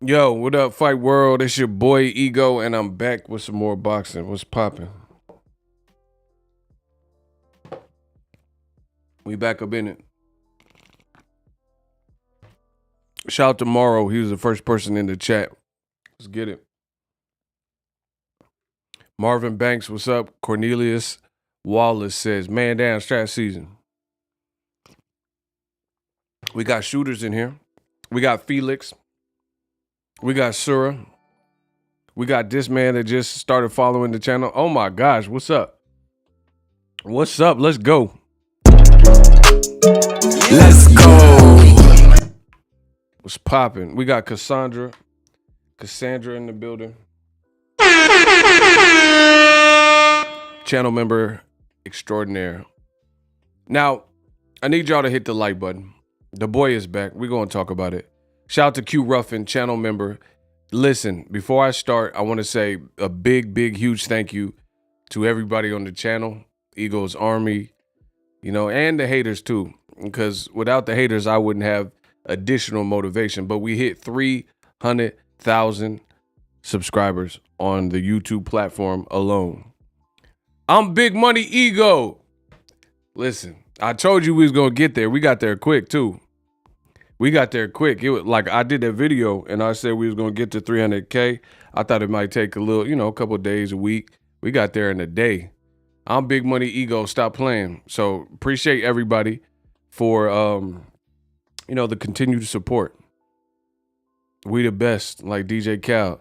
Yo, what up, Fight World? It's your boy Ego, and I'm back with some more boxing. What's popping? We back up in it. Shout out to Morrow. He was the first person in the chat. Let's get it. Marvin Banks, what's up? Cornelius Wallace says, man down, strat season. We got shooters in here. We got Felix. We got Sura. We got this man that just started following the channel. Oh my gosh, what's up? What's up? Let's go. Let's go. What's popping? We got Cassandra in the building. Channel member extraordinaire. Now, I need y'all to hit the like button. The boy is back. We're going to talk about it. Shout out to Q Ruffin, channel member. Listen, before I start, I want to say a big, huge thank you to everybody on the channel, Ego's Army, you know, and the haters too. Because without the haters, I wouldn't have additional motivation. But we hit 300,000 subscribers on the YouTube platform alone. I'm Big Money Ego. Listen, I told you we was going to get there. We got there quick too. We got there quick. It was like I did that video and I said we was going to get to 300K. I thought it might take a little, you know, a couple of days, a week. We got there in a day. I'm Big Money Ego. Stop playing. So appreciate everybody for, you know, the continued support. We the best, like DJ Cal.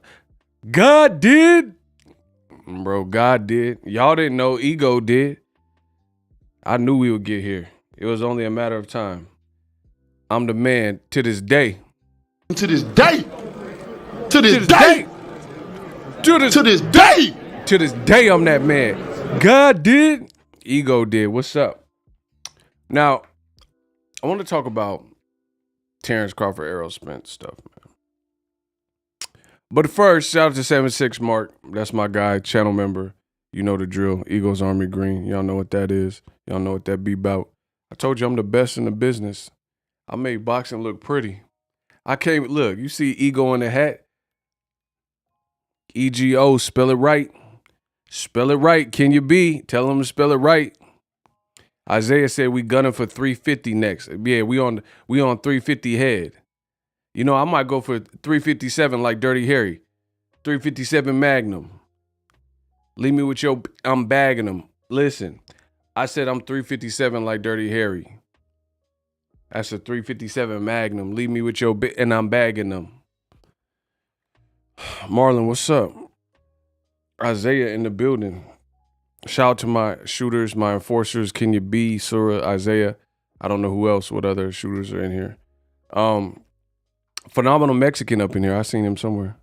God did. Bro, God did. Y'all didn't know, Ego did. I knew we would get here. It was only a matter of time. I'm the man to this day. To this day. To this day. To this day. To this day, I'm that man. God did. Ego did. What's up? Now, I want to talk about Terence, Crawford, Errol, Spence stuff, man. But first, shout out to 76 Mark. That's my guy, channel member. You know the drill. Ego's Army Green. Y'all know what that is. Y'all know what that be about. I told you I'm the best in the business. I made boxing look pretty. I came, look, you see Ego in the hat? EGO, spell it right. Spell it right. Can you be? Tell them to spell it right. Isaiah said we gunning for 350 next. Yeah, we on 350 head. You know, I might go for 357 like Dirty Harry. 357 Magnum. Leave me with your, I'm bagging them. Listen, I said I'm 357 like Dirty Harry. That's a 357 Magnum. Leave me with your bit, and I'm bagging them. Marlon, what's up? Isaiah in the building. Shout out to my shooters, my enforcers. Can you be Sura, Isaiah? I don't know who else, what other shooters are in here. Phenomenal Mexican up in here. I seen him somewhere.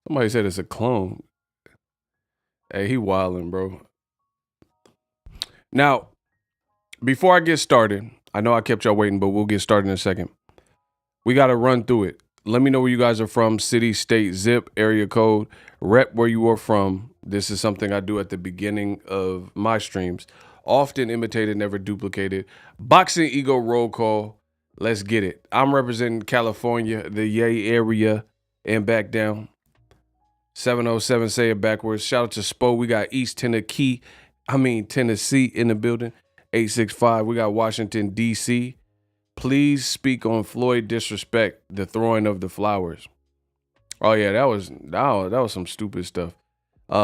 Somebody said it's a clone. Hey, he wildin', bro. Now, before I get started, I know I kept y'all waiting, but we'll get started in a second. We got to run through it. Let me know where you guys are from, city, state, zip, area code, rep where you are from. This is something I do at the beginning of my streams. Often imitated, never duplicated. Boxing Ego roll call. Let's get it. I'm representing California, the Yay area, and back down. 707, say it backwards. Shout out to Spo. We got Tennessee in the building. 865. We got Washington, D.C. Please speak on Floyd disrespect, the throwing of the flowers. Oh, yeah, that was some stupid stuff.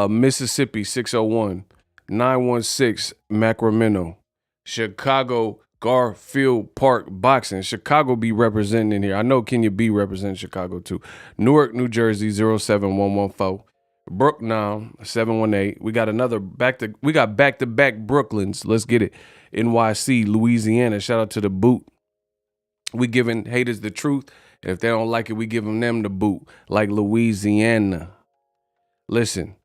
Mississippi, 601. 916, Sacramento. Chicago, Garfield Park Boxing. Chicago be representing in here. I know Kenya B representing Chicago too. Newark, New Jersey, 07114. Brooknown, 718. We got back-to-back Brooklyns. Let's get it. NYC, Louisiana. Shout out to the boot. We giving haters the truth. If they don't like it, we giving them the boot. Like Louisiana. Listen,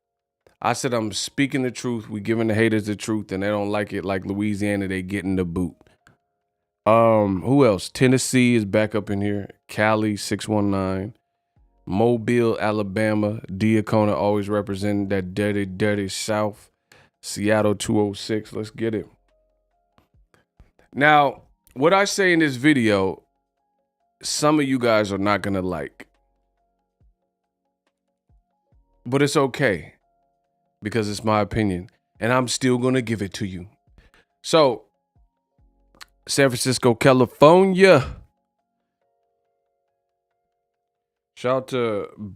I said I'm speaking the truth. We giving the haters the truth, and they don't like it. Like Louisiana, they getting the boot. Who else? Tennessee is back up in here. Cali, 619. Mobile, Alabama. Deacona always representing that dirty South. Seattle, 206. Let's get it. Now, what I say in this video, some of you guys are not going to like. But it's okay. Because it's my opinion. And I'm still going to give it to you. So, San Francisco, California. Shout out to,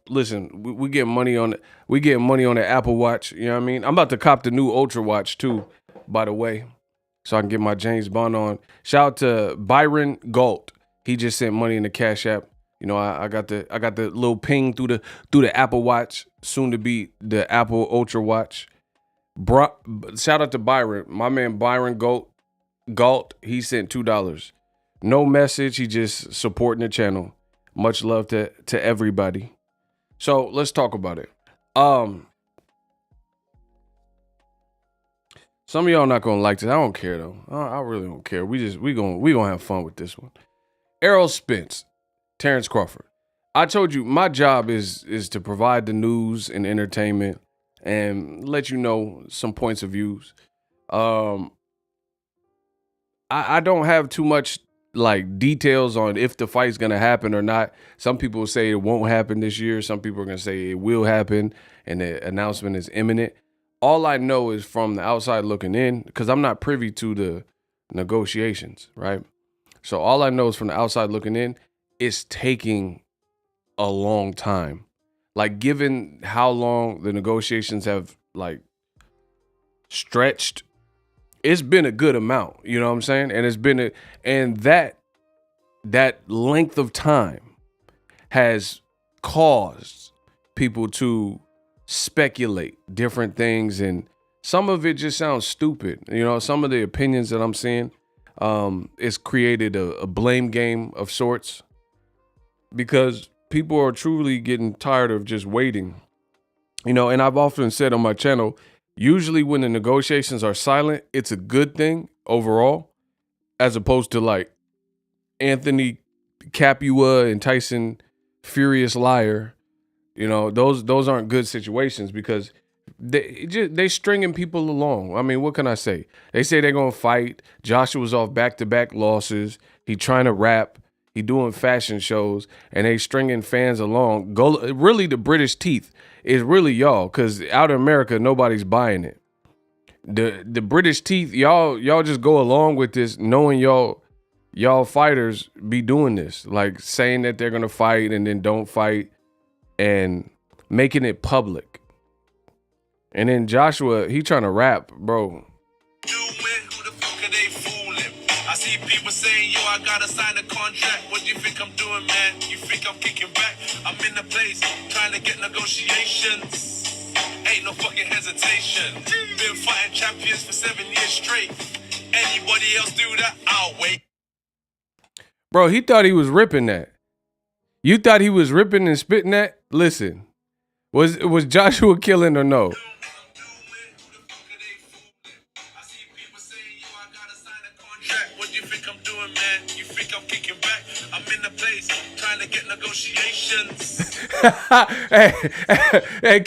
listen, we get money on it. We get money on the Apple Watch. You know what I mean? I'm about to cop the new Ultra Watch too, by the way, so I can get my James Bond on. Shout out to Byron Galt. He just sent money in the Cash App. You know, I got the little ping through the Apple Watch, soon to be the Apple Ultra Watch. Shout out to Byron, my man Byron Galt. He sent $2. No message. He just supporting the channel. Much love to everybody. So let's talk about it. Some of y'all not gonna like this. I don't care though. I really don't care. We gonna have fun with this one. Errol Spence, Terence Crawford. I told you my job is to provide the news and entertainment and let you know some points of views. I don't have too much like details on if the fight's gonna happen or not. Some people say it won't happen this year. Some people are gonna say it will happen and the announcement is imminent. All I know is from the outside looking in, because I'm not privy to the negotiations, right? So all I know is from the outside looking in, it's taking a long time. Like, given how long the negotiations have like stretched, it's been a good amount, you know what I'm saying? And it's been that length of time has caused people to speculate different things, and some of it just sounds stupid. You know, some of the opinions that I'm seeing, it's created a blame game of sorts because people are truly getting tired of just waiting. You know, and I've often said on my channel, usually when the negotiations are silent, it's a good thing overall, as opposed to like Anthony Capua and Tyson Furious Liar. You know, those aren't good situations because they stringing people along. I mean, what can I say? They say they're going to fight. Joshua's off back-to-back losses. He trying to rap. He doing fashion shows, and they stringing fans along. Really, the British teeth is really y'all, because out in America, nobody's buying it. The British teeth, y'all just go along with this, knowing y'all fighters be doing this, like saying that they're gonna fight and then don't fight, and making it public. And then Joshua, he trying to rap, bro. I see people saying, yo, I gotta sign a contract. What do you think I'm doing, man? You think I'm kicking back? I'm in the place trying to get negotiations. Ain't no fucking hesitation. Been fighting champions for 7 years straight. Anybody else do that? I'll wait. Bro, he thought he was ripping that. You thought he was ripping and spitting that? Listen, was Joshua killing or no? think I'm kicking back? I'm in the place trying to get negotiations. Hey,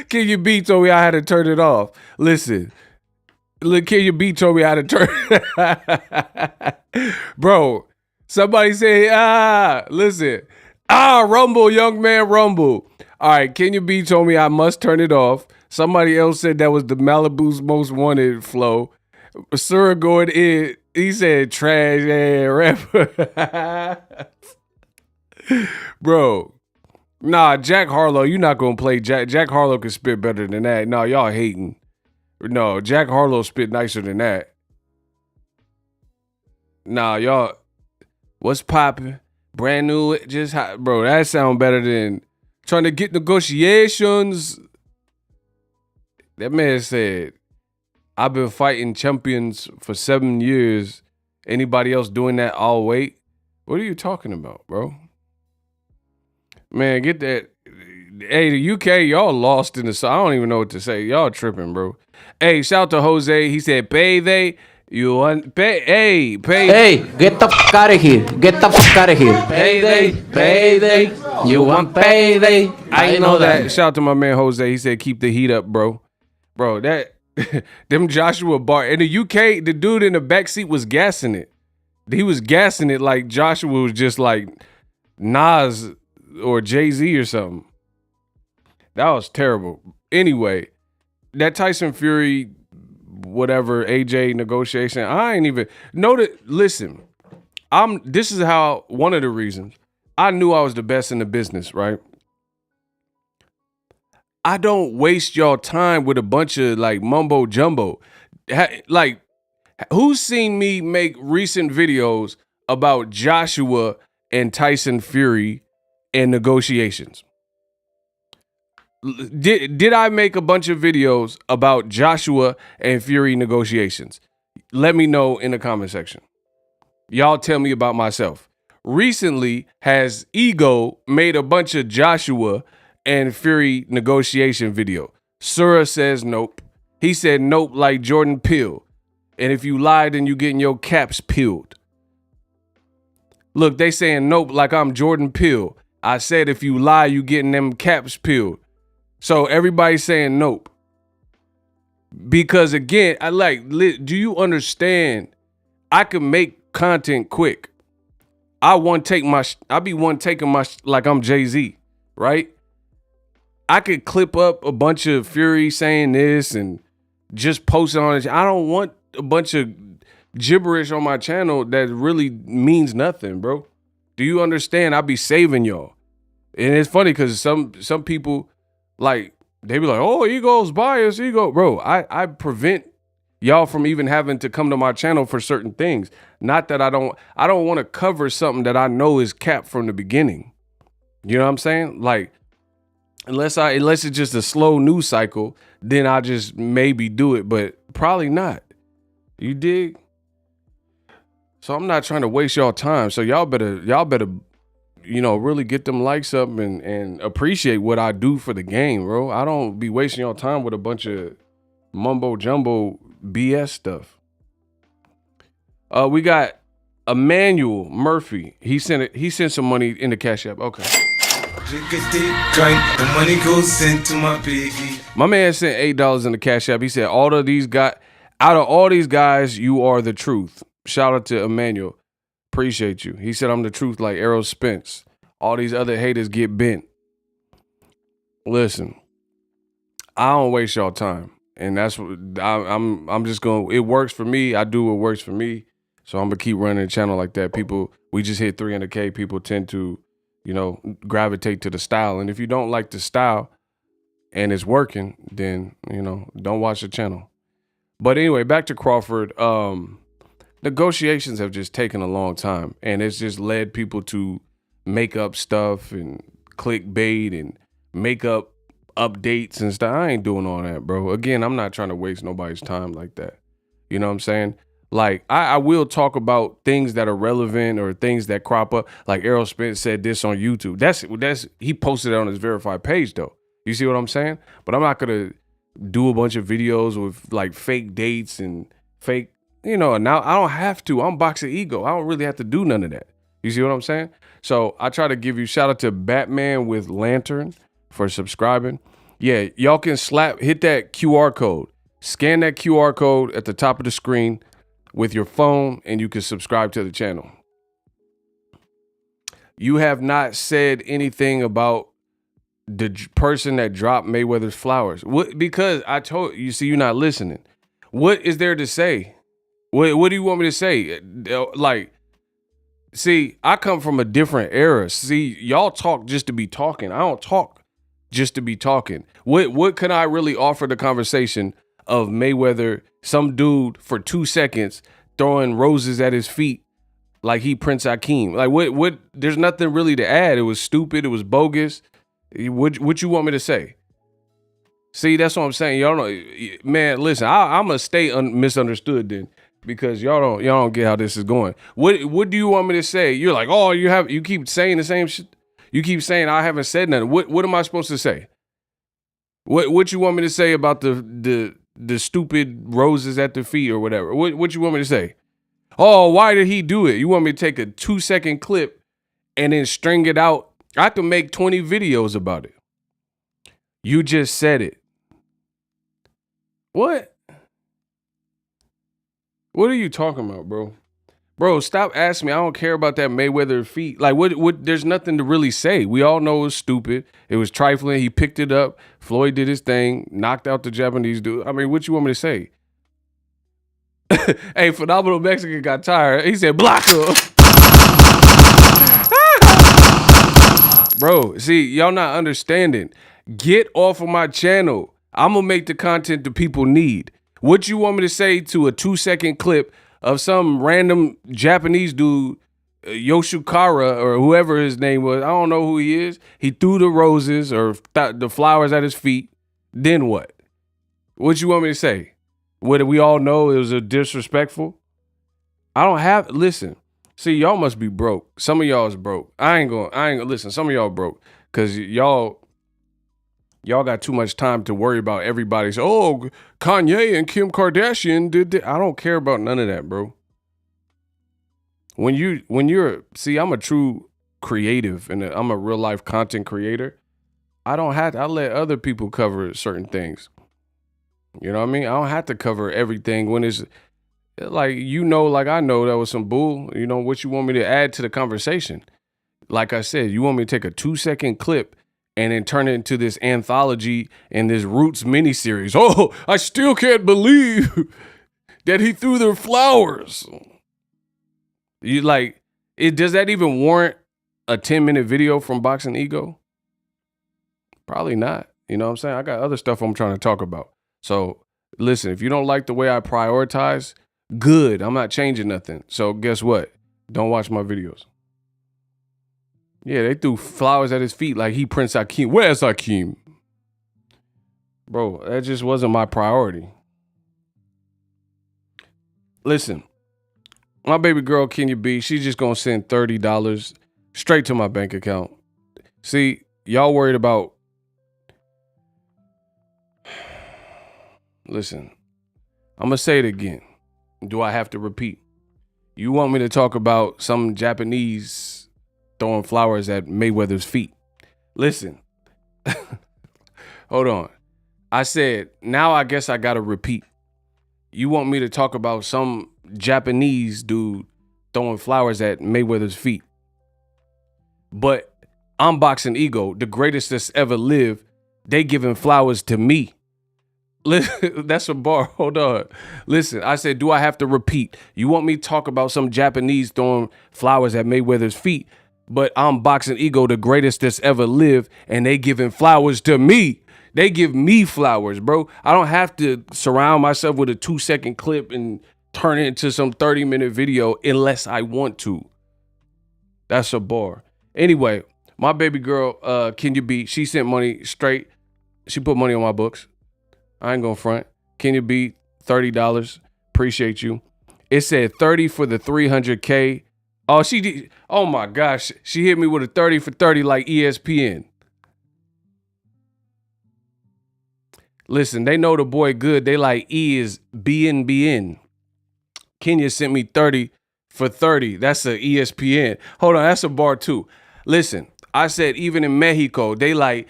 Kenya B told me I had to turn it off. Listen, look, Kenya B told me how to turn. Bro, somebody say, listen, rumble, young man, rumble. All right, Kenya B told me I must turn it off. Somebody else said that was the Malibu's most wanted flow. Sir going in, he said trash rapper. Bro, nah, Jack Harlow, you're not gonna play Jack. Jack Harlow can spit better than that. No, y'all hating. No, Jack Harlow spit nicer than that. Nah, y'all, what's poppin'? Brand new, just hot. Bro, that sound better than trying to get negotiations. That man said, I've been fighting champions for 7 years. Anybody else doing that, I'll wait. What are you talking about, bro? Man, get that. Hey, the UK, y'all lost in the. I don't even know what to say. Y'all tripping, bro. Hey, shout out to Jose. He said, pay they. You want pay? Hey, pay. Hey, get the fuck out of here. Get the fuck out of here. Payday. You want payday. I know that. Shout out to my man Jose. He said, keep the heat up, bro. Bro, that them Joshua bar in the UK, the dude in the back seat was gassing it. He was gassing it like Joshua was just like Nas or Jay-Z or something. That was terrible. Anyway, that Tyson Fury, whatever, AJ negotiation, I ain't even know that. Listen, this is how, one of the reasons I knew I was the best in the business, right? I don't waste y'all time with a bunch of like mumbo jumbo. Like, who's seen me make recent videos about Joshua and Tyson Fury and negotiations? Did I make a bunch of videos about Joshua and Fury negotiations? Let me know in the comment section. Y'all tell me about myself. Recently, has Ego made a bunch of Joshua and Fury negotiation video? Sura says nope. He said nope like Jordan Peele. And if you lie, then you getting your caps peeled. Look, they saying nope like I'm Jordan Peele. I said if you lie, you getting them caps peeled. So everybody's saying nope. Because again, do you understand? I can make content quick. I be one taking my like I'm Jay-Z, right? I could clip up a bunch of Fury saying this and just post it on it. I don't want a bunch of gibberish on my channel that really means nothing, bro. Do you understand? I be saving y'all. And it's funny because some people, like, they be like, oh, Ego's biased, Ego. Bro, I prevent y'all from even having to come to my channel for certain things. Not that I don't want to cover something that I know is capped from the beginning. You know what I'm saying? Like, unless it's just a slow news cycle, then I just maybe do it, but probably not. You dig? So I'm not trying to waste y'all time. So y'all better, really get them likes up and appreciate what I do for the game, bro. I don't be wasting y'all time with a bunch of mumbo jumbo BS stuff. We got Emmanuel Murphy. He sent some money in the Cash App. Okay. The money goes into my piggy. My man sent $8 in the Cash App. He said, out of all these guys, you are the truth. Shout out to Emmanuel. Appreciate you. He said, I'm the truth like Errol Spence. All these other haters get bent. Listen, I don't waste y'all time. And that's what I'm just going, it works for me. I do what works for me. So I'm going to keep running the channel like that. We just hit 300K. People tend to, gravitate to the style. And if you don't like the style and it's working, then, don't watch the channel. But anyway, back to Crawford. Negotiations have just taken a long time, and it's just led people to make up stuff and clickbait and make up updates and stuff. I ain't doing all that, bro. Again, I'm not trying to waste nobody's time like that. You know what I'm saying? Like, I will talk about things that are relevant or things that crop up. Like Errol Spence said this on YouTube. That's he posted it on his verified page, though. You see what I'm saying? But I'm not gonna do a bunch of videos with like fake dates and fake now I don't have to. I'm Boxing Ego. I don't really have to do none of that. You see what I'm saying? So I try to give you shout out to Batman with Lantern for subscribing. Yeah, y'all can hit that QR code. Scan that QR code at the top of the screen with your phone and you can subscribe to the channel. You have not said anything about the person that dropped Mayweather's flowers. What? Because I told you, see, you're not listening. What is there to say? What do you want me to say? Like, see, I come from a different era. See, y'all talk just to be talking. I don't talk just to be talking. What can I really offer the conversation of Mayweather, some dude for 2 seconds throwing roses at his feet like he Prince Hakeem? Like, what? There's nothing really to add. It was stupid. It was bogus. What you want me to say? See, that's what I'm saying. Y'all know, man. Listen, I'm gonna stay misunderstood then, because y'all don't get how this is going. What do you want me to say? You're like, oh, you keep saying the same shit. You keep saying I haven't said nothing. What am I supposed to say? What you want me to say about the stupid roses at the feet or whatever? What you want me to say? Oh, why did he do it? You want me to take a 2-second clip and then string it out? I can make 20 videos about it. You just said it. What? What are you talking about, bro? Bro, stop asking me. I don't care about that Mayweather feat. Like, what? There's nothing to really say. We all know it was stupid. It was trifling. He picked it up. Floyd did his thing, knocked out the Japanese dude. I mean, what you want me to say? Hey, Phenomenal Mexican got tired. He said, block him. Bro, see, y'all not understanding. Get off of my channel. I'm going to make the content that people need. What you want me to say to a 2-second clip of some random Japanese dude, Yoshikara or whoever his name was? I don't know who he is. He threw the roses or the flowers at his feet. Then what? What you want me to say? What, we all know it was a disrespectful? I don't have, listen. See, y'all must be broke. Some of y'all is broke. I ain't gonna listen. Some of y'all broke because y'all got too much time to worry about everybody's. Oh, Kanye and Kim Kardashian did that. I don't care about none of that, bro. When you're, see, I'm a true creative and I'm a real life content creator. I let other people cover certain things. You know what I mean? I don't have to cover everything when it's like, like I know that was some bull. You know, what you want me to add to the conversation? Like I said, you want me to take a 2-second clip and then turn it into this anthology and this Roots miniseries. Oh, I still can't believe that he threw their flowers. You like it? Does that even warrant a 10-minute video from Boxing Ego? Probably not. You know what I'm saying? I got other stuff I'm trying to talk about. So listen, if you don't like the way I prioritize, good. I'm not changing nothing. So guess what? Don't watch my videos. Yeah, they threw flowers at his feet like he Prince Hakeem. Where's Hakeem? Bro, that just wasn't my priority. Listen, my baby girl, Kenichi, she's just going to send $30 straight to my bank account. See, y'all worried about... Listen, I'm going to say it again. Do I have to repeat? You want me to talk about some Japanese throwing flowers at Mayweather's feet? Listen, hold on. I said, now I guess I got to repeat. You want me to talk about some Japanese dude throwing flowers at Mayweather's feet? But I'm Boxing Ego, the greatest that's ever lived. They giving flowers to me. Listen, that's a bar. Hold on. Listen, I said, do I have to repeat? You want me to talk about some Japanese throwing flowers at Mayweather's feet? But I'm Boxing Ego, the greatest that's ever lived, and they giving flowers to me. They give me flowers, bro. I don't have to surround myself with a 2-second clip and turn it into some 30-minute video unless I want to. That's a bar. Anyway, my baby girl, Kenichi, she sent money straight. She put money on my books. I ain't gonna front. Kenichi, $30. Appreciate you. It said 30 for the 300K. Oh, she did. Oh my gosh. She hit me with a 30 for 30 like ESPN. Listen, they know the boy good. They like E is BNBN. Kenya sent me 30 for 30. That's a ESPN. Hold on, that's a bar too. Listen, I said even in Mexico, they like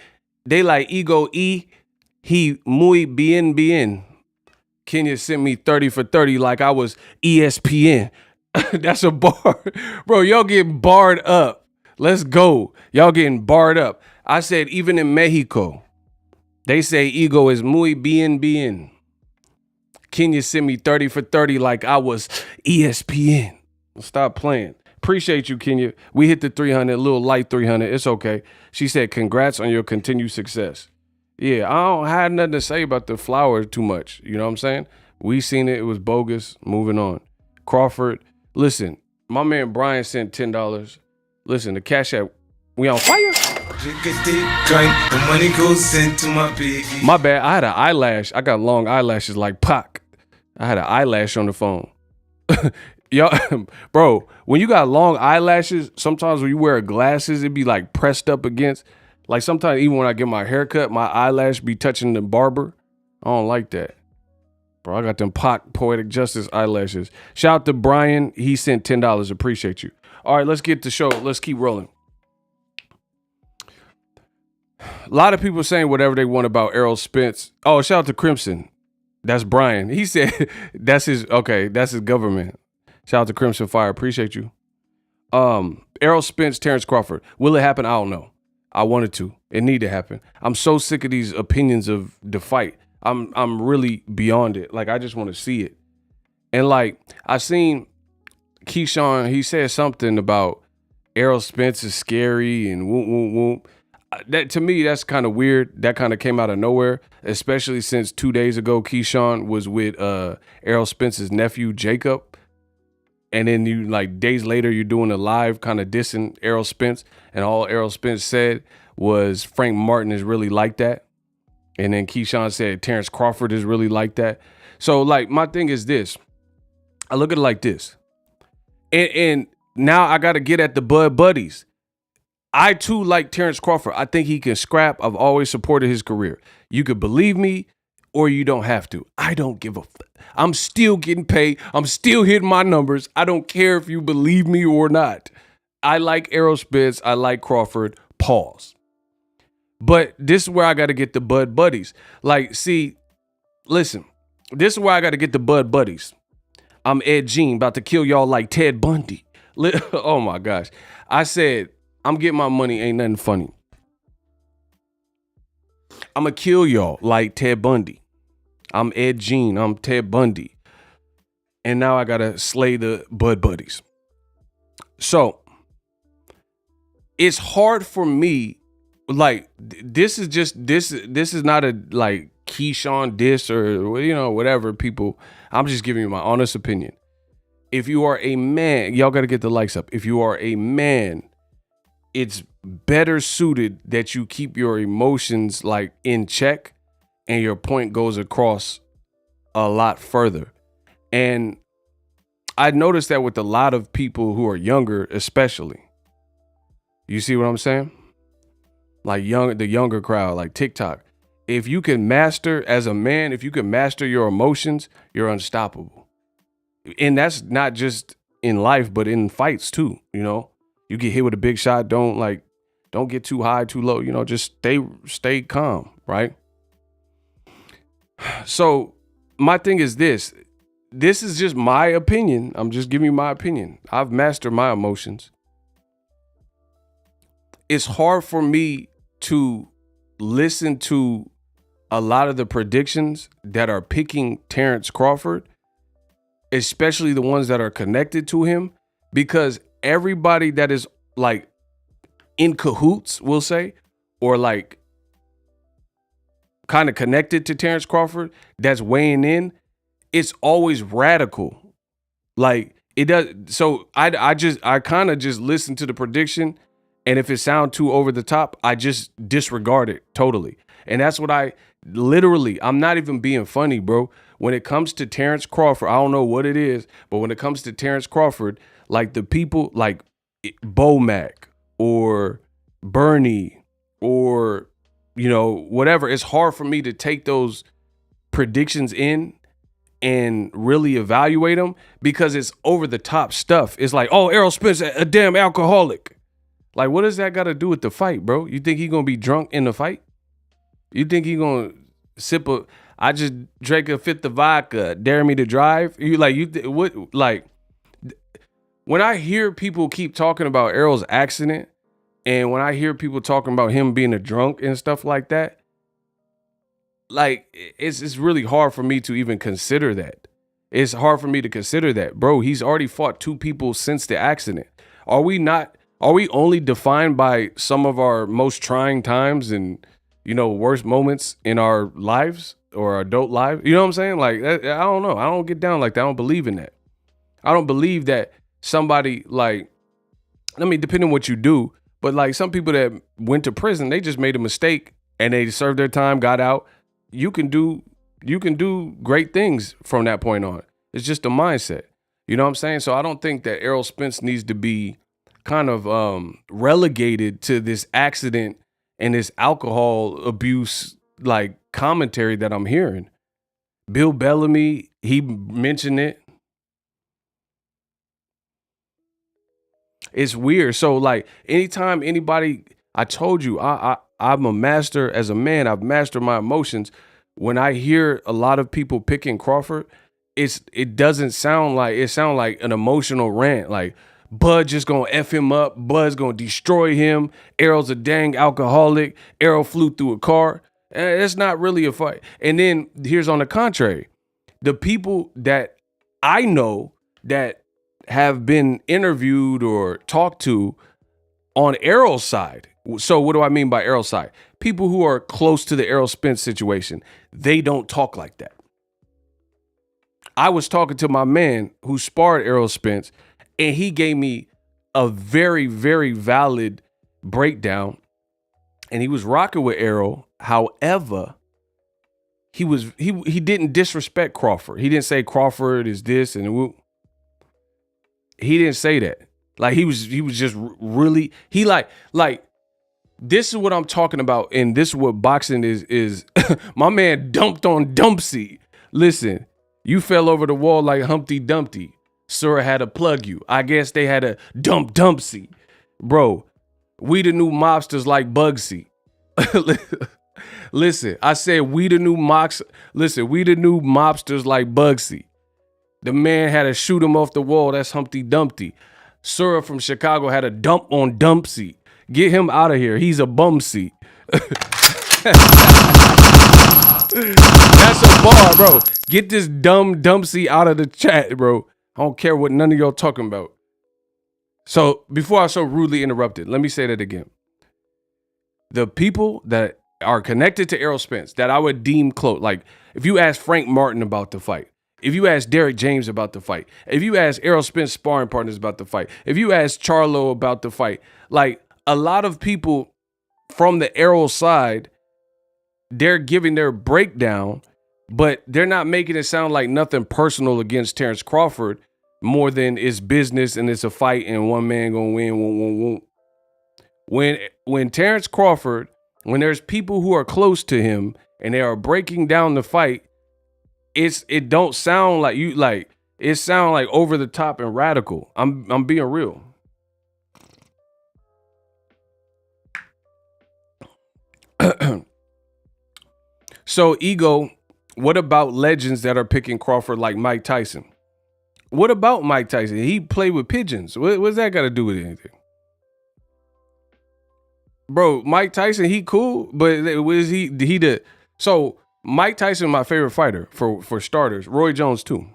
ego he muy bien. Kenya sent me 30 for 30 like I was ESPN. That's a bar. Bro, y'all getting barred up. Let's go. Y'all getting barred up. I said even in Mexico, they say ego is muy bien. Kenya sent me 30 for 30 like I was ESPN. Stop playing. Appreciate you, Kenya. We hit the 300, a little light 300. It's okay. She said, congrats on your continued success. Yeah, I don't have nothing to say about the flower too much. You know what I'm saying? We seen it. It was bogus. Moving on. Crawford. Listen, my man Brian sent $10. Listen, the Cash App, we on fire? Drink a dick, drink, the money goes into my piggy. My bad. I had an eyelash. I got long eyelashes like Pac. I had an eyelash on the phone. Y'all, bro, when you got long eyelashes, sometimes when you wear glasses, it be like pressed up against. Like sometimes even when I get my hair cut, my eyelash be touching the barber. I don't like that. Bro, I got them Pac Poetic Justice eyelashes. Shout out to Brian. He sent $10. Appreciate you. All right, let's get the show. Let's keep rolling. A lot of people saying whatever they want about Errol Spence. Oh, shout out to Crimson. That's Brian. He said that's his government. Shout out to Crimson Fire. Appreciate you. Errol Spence, Terence Crawford. Will it happen? I don't know. I wanted to. It need to happen. I'm so sick of these opinions of the fight. I'm really beyond it. Like I just want to see it. And like I seen Keyshawn, he said something about Errol Spence is scary and whoop whoop whoop. That to me, that's kind of weird. That kind of came out of nowhere, especially since 2 days ago, Keyshawn was with Errol Spence's nephew, Jacob. And then you like days later, you're doing a live kind of dissing Errol Spence. And all Errol Spence said was Frank Martin is really like that. And then Keyshawn said Terence Crawford is really like that. So like my thing is this. I look at it like this. And now I got to get at the Bud Buddies. I too like Terence Crawford. I think he can scrap. I've always supported his career. You could believe me or you don't have to. I don't give a fuck. I'm still getting paid. I'm still hitting my numbers. I don't care if you believe me or not. I like Errol Spence. I like Crawford. Pause. But this is where I got to get the Bud Buddies. Like, see, listen, this is where I got to get the Bud Buddies. I'm Ed Gein, about to kill y'all like Ted Bundy. Oh my gosh. I said, I'm getting my money, ain't nothing funny. I'm going to kill y'all like Ted Bundy. I'm Ed Gein, I'm Ted Bundy. And now I got to slay the Bud Buddies. So, it's hard for me, like, this is not a, like, Keyshawn diss or, you know, whatever people. I'm just giving you my honest opinion. If you are a man, y'all got to get the likes up. If you are a man, it's better suited that you keep your emotions like in check and your point goes across a lot further. And I noticed that with a lot of people who are younger, especially. You see what I'm saying? Like the younger crowd, like TikTok. If you can master as a man, if you can master your emotions, you're unstoppable. And that's not just in life, but in fights too, you know? You get hit with a big shot, don't get too high, too low, you know, just stay calm, right? So my thing is this is just my opinion. I'm just giving you my opinion. I've mastered my emotions. It's hard for me to listen to a lot of the predictions that are picking Terence Crawford, especially the ones that are connected to him, because everybody that is like in cahoots, we'll say, or like kind of connected to Terence Crawford that's weighing in, it's always radical. Like it does. So I kind of just listen to the prediction, and if it sounds too over the top, I just disregard it totally. And that's what I'm not even being funny, bro. When it comes to Terence Crawford, I don't know what it is, but when it comes to Terence Crawford, like the people like Bomac or Bernie or, you know, whatever, it's hard for me to take those predictions in and really evaluate him because it's over the top stuff. It's like, oh, Errol Spence, a damn alcoholic. Like, what does that got to do with the fight, bro? You think he gonna be drunk in the fight? You think he gonna sip a? I just drank a fifth of vodka. Dare me to drive? When I hear people keep talking about Errol's accident, and when I hear people talking about him being a drunk and stuff like that, like it's really hard for me to even consider that. It's hard for me to consider that, bro. He's already fought 2 people since the accident. Are we only defined by some of our most trying times and, worst moments in our lives or our adult lives? You know what I'm saying? Like, I don't know. I don't get down like that. I don't believe in that. I don't believe that somebody depending on what you do, but like some people that went to prison, they just made a mistake and they served their time, got out. You can do great things from that point on. It's just a mindset. You know what I'm saying? So I don't think that Errol Spence needs to be kind of relegated to this accident and this alcohol abuse like commentary that I'm hearing. Bill Bellamy, he mentioned it. It's weird. So like anytime anybody, I told you, I'm a master as a man. I've mastered my emotions. When I hear a lot of people picking Crawford, it doesn't sound like, it sounds like an emotional rant. Like Bud just gonna F him up. Bud's gonna destroy him. Errol's a dang alcoholic. Errol flew through a car. It's not really a fight. And then here's on the contrary, the people that I know that have been interviewed or talked to on Errol's side. So what do I mean by Errol's side? People who are close to the Errol Spence situation, they don't talk like that. I was talking to my man who sparred Errol Spence, and he gave me a very, very valid breakdown, and he was rocking with Errol. However, he didn't disrespect Crawford. He didn't say Crawford is this and whoop. He didn't say that. Like he was just really, he like this is what I'm talking about, and this is what boxing is. My man dumped on Dumpsy. Listen, you fell over the wall like Humpty Dumpty. Sir had to plug you. I guess they had to dump Dumpsy. Bro, we the new mobsters like Bugsy. Listen, I said we the new mobsters like Bugsy. The man had to shoot him off the wall. That's Humpty Dumpty. Sir from Chicago had a dump on Dumpsy. Get him out of here. He's a bumsy. That's a bar, bro. Get this dumb Dumpsy out of the chat, bro. I don't care what none of y'all talking about. So before I so rudely interrupted, let me say that again. The people that are connected to Errol Spence that I would deem close, like if you ask Frank Martin about the fight, if you ask Derek James about the fight, if you ask Errol Spence sparring partners about the fight, if you ask Charlo about the fight, like a lot of people from the Errol side, they're giving their breakdown, but they're not making it sound like nothing personal against Terence Crawford more than it's business and it's a fight and one man gonna win. When Terence Crawford, when there's people who are close to him and they are breaking down the fight, it don't sound like you like it sound like over the top and radical. I'm being real. So Ego, what about legends that are picking Crawford like Mike Tyson? What about Mike Tyson? He played with pigeons. What's that got to do with anything? Bro, Mike Tyson, he cool, but was he the so Mike Tyson, my favorite fighter for starters. Roy Jones too.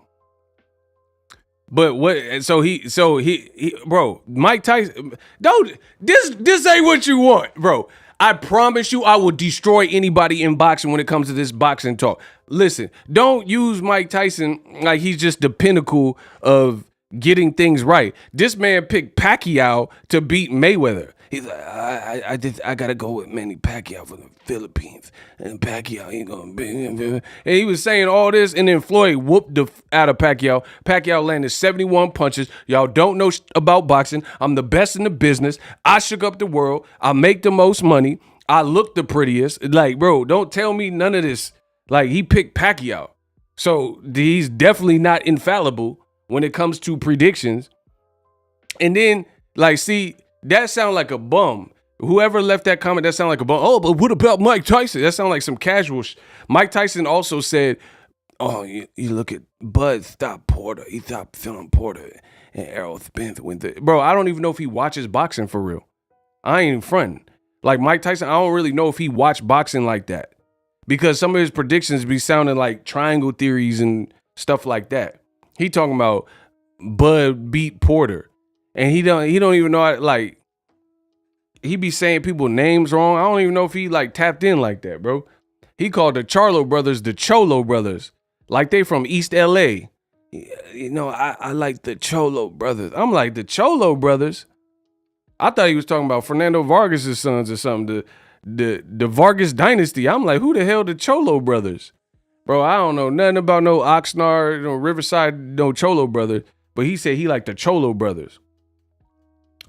But what? So he bro, Mike Tyson. Don't this ain't what you want, bro. I promise you, I will destroy anybody in boxing when it comes to this boxing talk. Listen, don't use Mike Tyson like he's just the pinnacle of getting things right. This man picked Pacquiao to beat Mayweather. He's like, I gotta go with Manny Pacquiao from the Philippines, and Pacquiao ain't gonna be. And he was saying all this, and then Floyd whooped out of Pacquiao. Pacquiao landed 71 punches. Y'all don't know about boxing. I'm the best in the business. I shook up the world. I make the most money. I look the prettiest. Like, bro, don't tell me none of this. Like, he picked Pacquiao. So he's definitely not infallible when it comes to predictions. And then, like, see, that sound like a bum. Whoever left that comment, that sound like a bum. Oh, but what about Mike Tyson? That sound like some casual Mike Tyson also said, oh, you look at Bud stopped Porter. He stopped filming Porter. And Errol Spence went there. Bro, I don't even know if he watches boxing for real. I ain't even fronting. Like Mike Tyson, I don't really know if he watched boxing like that. Because some of his predictions be sounding like triangle theories and stuff like that. He talking about Bud beat Porter. And he don't even know how, like, he be saying people names wrong. I don't even know if he like tapped in like that, bro. He called the Charlo brothers the Cholo brothers. Like they from East LA. You know, I like the Cholo brothers. I'm like, the Cholo brothers? I thought he was talking about Fernando Vargas' sons or something. The Vargas dynasty. I'm like, who the hell the Cholo brothers? Bro, I don't know nothing about no Oxnard, no Riverside, no Cholo brother. But he said he liked the Cholo brothers.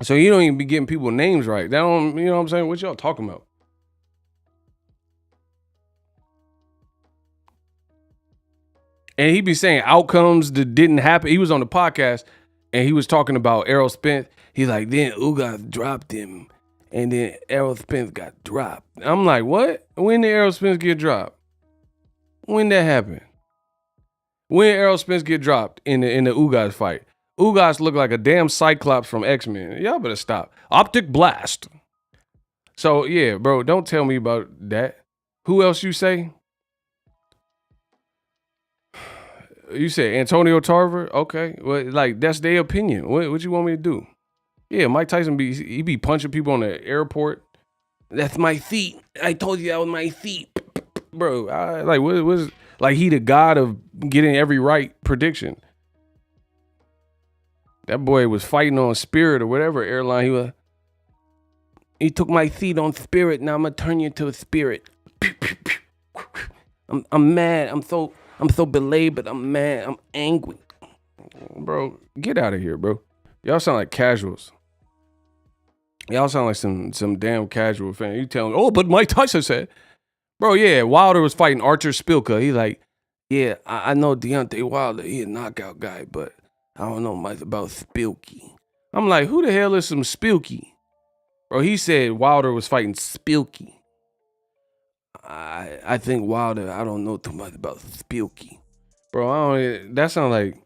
So you don't even be getting people names right. That don't, you know what I'm saying? What y'all talking about? And he be saying outcomes that didn't happen. He was on the podcast and he was talking about Errol Spence. He's like, then Ugas dropped him. And then Errol Spence got dropped. I'm like, what? When did Errol Spence get dropped? When that happened? When did Errol Spence get dropped in the Ugas fight? Ugas looked like a damn Cyclops from X-Men. Y'all better stop. Optic blast. So, yeah, bro, don't tell me about that. Who else you say? You said Antonio Tarver? Okay. Well, like, that's their opinion. What you want me to do? Yeah, Mike Tyson he be punching people on the airport. That's my feet. I told you that was my feet. Bro, like, what was, like, he the god of getting every right prediction. That boy was fighting on Spirit or whatever airline he was. He took my seat on Spirit. Now I'm gonna turn you into a spirit. I'm mad. I'm so belabored. I'm mad. I'm angry. Bro, get out of here, bro. Y'all sound like casuals. Y'all sound like some damn casual fan. You telling me, oh, but Mike Tyson said. Bro, yeah, Wilder was fighting Archer Spilka. He's like, yeah, I know Deontay Wilder. He a knockout guy, but I don't know much about Spilky. I'm like, who the hell is some Spilky? Bro, he said Wilder was fighting Spilky. I think Wilder, I don't know too much about Spilky. Bro, that sound like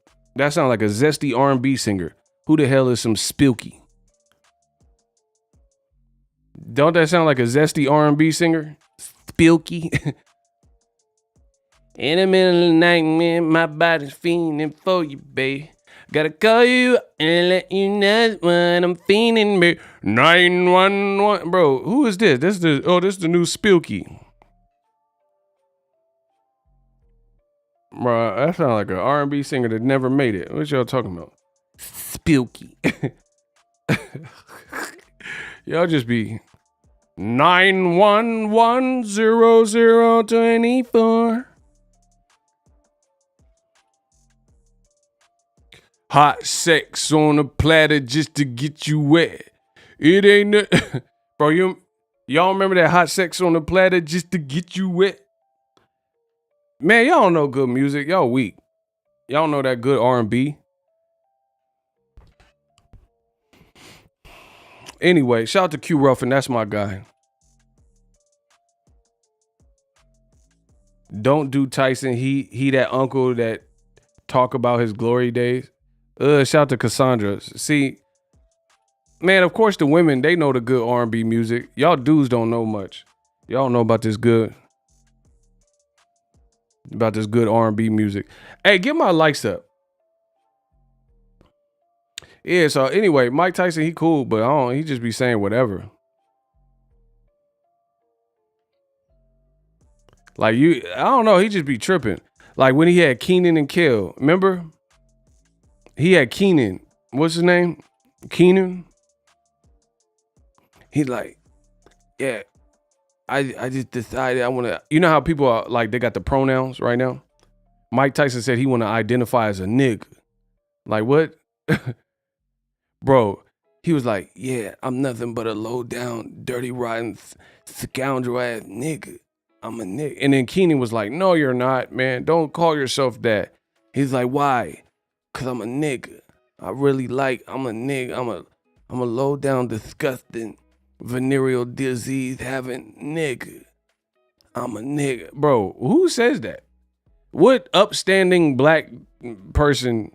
a zesty R&B singer. Who the hell is some Spilky? Don't that sound like a zesty R&B singer? Spilky. In the middle of the night, man, my body's fiending for you, babe. Gotta call you and let you know what I'm feeling, babe. 911. Bro, who is this? This is the new Spilky. Bro, that sounds like an R&B singer that never made it. What y'all talking about? Spilky. Y'all just be 9110024. Hot sex on a platter just to get you wet. It ain't bro, y'all remember that hot sex on the platter just to get you wet? Man, y'all don't know good music. Y'all weak. Y'all know that good R&B. Anyway, shout out to Q Ruffin. That's my guy. Don't do Tyson. He that uncle that talk about his glory days. Shout out to Cassandra. See, man, of course the women, they know the good R&B music. Y'all dudes don't know much. Y'all don't know about this good R&B music. Hey, get my likes up. Yeah, so anyway, Mike Tyson, he cool, but he just be saying whatever. Like I don't know, he just be tripping. Like when he had Keenan and Kel, remember? He had Keenan. What's his name? Keenan. He like, yeah, I just decided I want to, you know how people are like, they got the pronouns right now? Mike Tyson said he want to identify as a nigga. Like what? Bro, he was like, yeah, I'm nothing but a low down, dirty, rotten, scoundrel ass nigga. I'm a nigga. And then Keenan was like, no, you're not, man. Don't call yourself that. He's like, why? Because I'm a nigga. I'm a nigga. I'm a low down, disgusting, venereal disease having nigga. I'm a nigga. Bro, who says that? What upstanding black person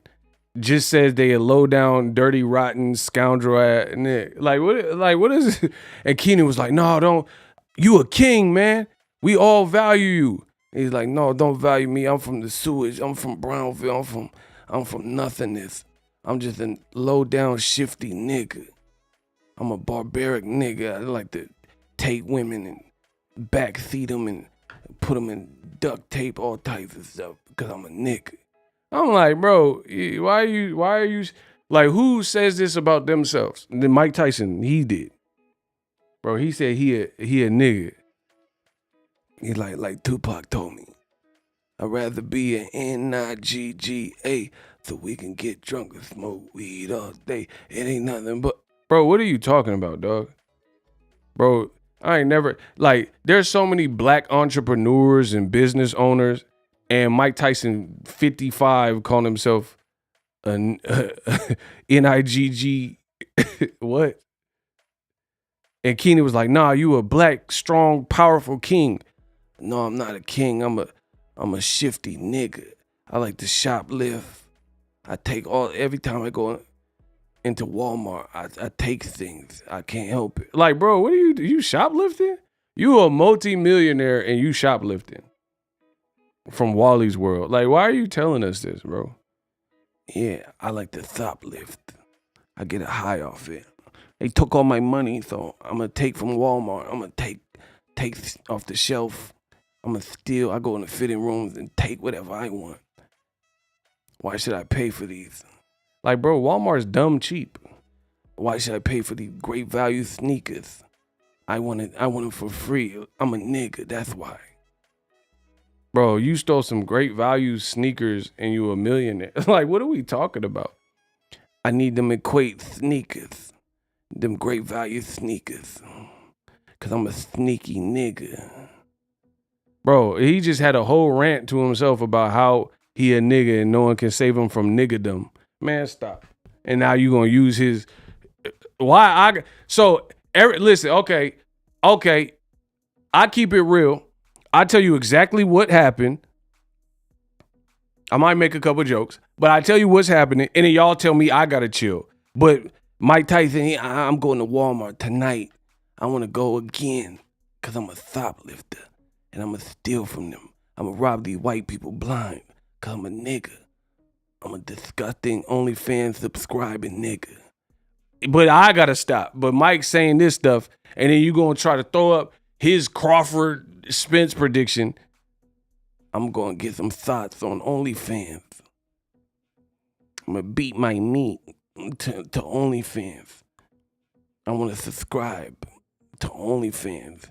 just says they a low down, dirty, rotten, scoundrel ass nigga? What is it? And Keenan was like, no, don't. You a king, man. We all value you. And he's like, no, don't value me. I'm from the sewage. I'm from Brownville. I'm from nothingness. I'm just a low down, shifty nigga. I'm a barbaric nigga. I like to take women and backseat them and put them in duct tape, all types of stuff, because I'm a nigga. I'm like, bro, why are you, like, who says this about themselves? And then Mike Tyson, he did. Bro, he said he a nigga. He's like Tupac told me, I'd rather be an N-I-G-G-A so we can get drunk and smoke weed all day. It ain't nothing but, bro, what are you talking about, dog? Bro, I ain't never, like, there's so many black entrepreneurs and business owners, and Mike Tyson, 55, calling himself an N-I-G-G, what? And Keenan was like, nah, you a black, strong, powerful king. No, I'm not a king. I'm a shifty nigga. I like to shoplift. I take every time I go into Walmart, I take things. I can't help it. Like, bro, what are you shoplifting? You a multi-millionaire and you shoplifting from Wally's World. Like, why are you telling us this, bro? Yeah, I like to shoplift. I get a high off it. They took all my money, so I'm gonna take from Walmart. I'm gonna take off the shelf. I'm gonna steal. I go in the fitting rooms and take whatever I want. Why should I pay for these? Like, bro, Walmart's dumb cheap. Why should I pay for these great value sneakers? I want them for free. I'm a nigga, that's why. Bro, you stole some great value sneakers and you a millionaire. Like, what are we talking about? I need them equate sneakers. Them great value sneakers. Cause I'm a sneaky nigga. Bro, he just had a whole rant to himself about how he a nigga and no one can save him from niggerdom. Man, stop. And now you gonna use his, Eric, listen, okay. I keep it real. I tell you exactly what happened. I might make a couple jokes, but I tell you what's happening, and then y'all tell me I gotta chill. But Mike Tyson, I'm going to Walmart tonight. I want to go again because I'm a shoplifter and I'm going to steal from them. I'm going to rob these white people blind because I'm a nigga. I'm a disgusting OnlyFans subscribing nigga. But I got to stop. But Mike's saying this stuff, and then you going to try to throw up his Crawford Spence prediction. I'm going to get some thoughts on OnlyFans. I'm going to beat my meat to OnlyFans. I want to subscribe to OnlyFans.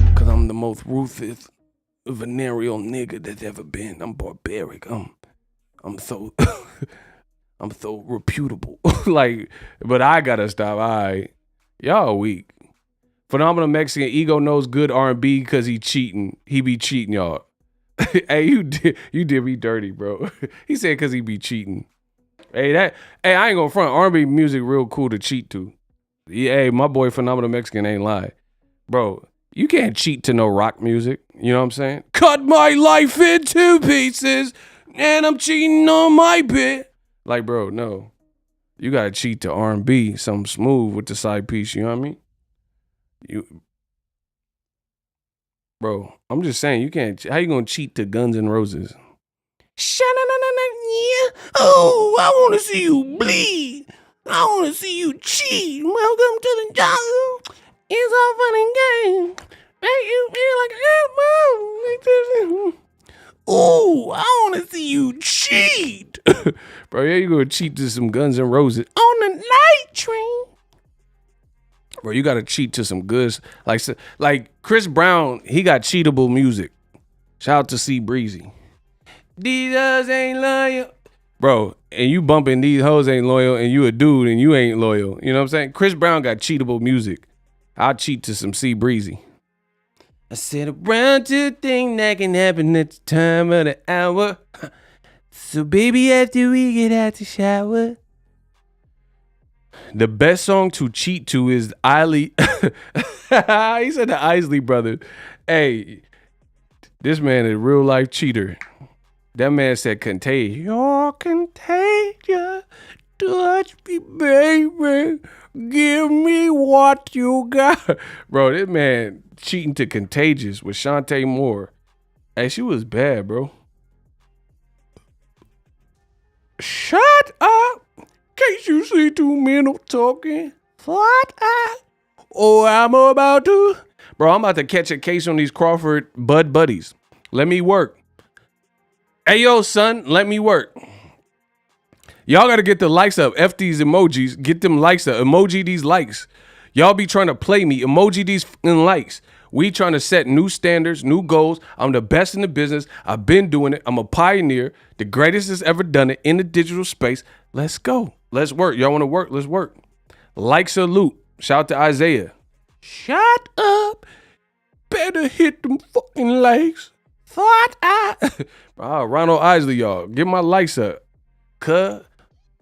Because I'm the most ruthless, venereal nigga that's ever been. I'm barbaric. I'm so I'm so reputable. Like, but I gotta stop. All right. Y'all weak. Phenomenal Mexican ego knows good R&B because he cheating. He be cheating, y'all. Hey, you did me dirty, bro. He said because he be cheating. Hey, I ain't gonna front. R&B music real cool to cheat to. Yeah, hey, my boy Phenomenal Mexican ain't lie. Bro, you can't cheat to no rock music. You know what I'm saying? Cut my life in 2 pieces and I'm cheating on my bit. Like, bro, no. You gotta cheat to R&B, something smooth with the side piece, you know what I mean? Bro, I'm just saying, you can't, how you gonna cheat to Guns N' Roses? Oh, I wanna see you bleed. I wanna see you cheat. Welcome to the jungle. It's a funny game. Make you feel like an animal. Oh, I wanna see you cheat. Bro, yeah, you gonna cheat to some Guns N' Roses on the night train. Bro, you gotta cheat to some goods. Like Chris Brown, he got cheatable music. Shout out to C Breezy. These hoes ain't loyal. Bro, and you bumping these hoes ain't loyal and you a dude and you ain't loyal. You know what I'm saying? Chris Brown got cheatable music. I'll cheat to some C Breezy. I said around to thing that can happen at the time of the hour. So baby, after we get out the shower. The best song to cheat to is Isley. He said the Isley brothers. Hey, this man is a real life cheater. That man said contagious. You're contagious. Touch me, baby. Give me what you got. Bro, this man cheating to Contagious with Shantae Moore. Hey, she was bad, bro. Shut up. Can't you see two men talking? What? Oh, I'm about to. Bro, I'm about to catch a case on these Crawford Bud Buddies. Let me work. Hey, yo, son, let me work. Y'all got to get the likes up. F these emojis. Get them likes up. Emoji these likes. Y'all be trying to play me. Emoji these likes. We trying to set new standards, new goals. I'm the best in the business. I've been doing it. I'm a pioneer. The greatest has ever done it in the digital space. Let's go. Let's work. Y'all want to work? Let's work. Like salute. Shout out to Isaiah. Shut up. Better hit them fucking likes. What? Ronald Isley, y'all. Get my likes up. Cuh.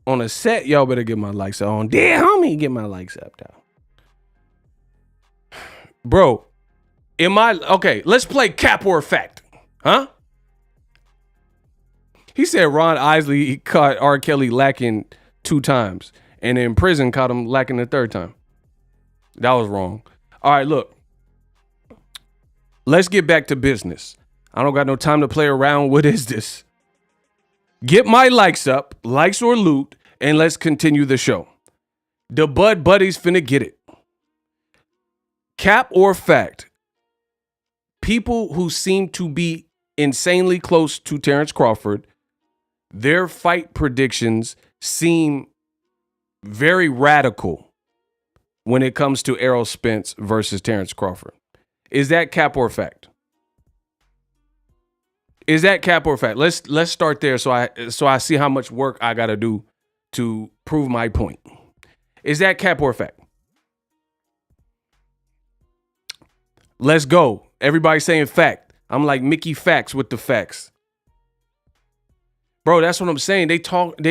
On a set, y'all better get my likes up. On dear homie, get my likes up, though. Bro, okay, let's play cap or fact. Huh? He said Ron Isley he caught R. Kelly lacking 2 times. And in prison caught him lacking the 3rd time. That was wrong. All right, look. Let's get back to business. I don't got no time to play around. What is this? Get my likes up, likes or loot, and let's continue the show. The Bud Buddies finna get it. Cap or fact? People who seem to be insanely close to Terence Crawford, their fight predictions seem very radical when it comes to Errol Spence versus Terence Crawford. Is that cap or fact? Is that cap or fact? Let's start there so I see how much work I gotta do to prove my point. Is that cap or fact? Let's go. Everybody saying fact. I'm like Mickey Facts with the facts. Bro, that's what I'm saying. They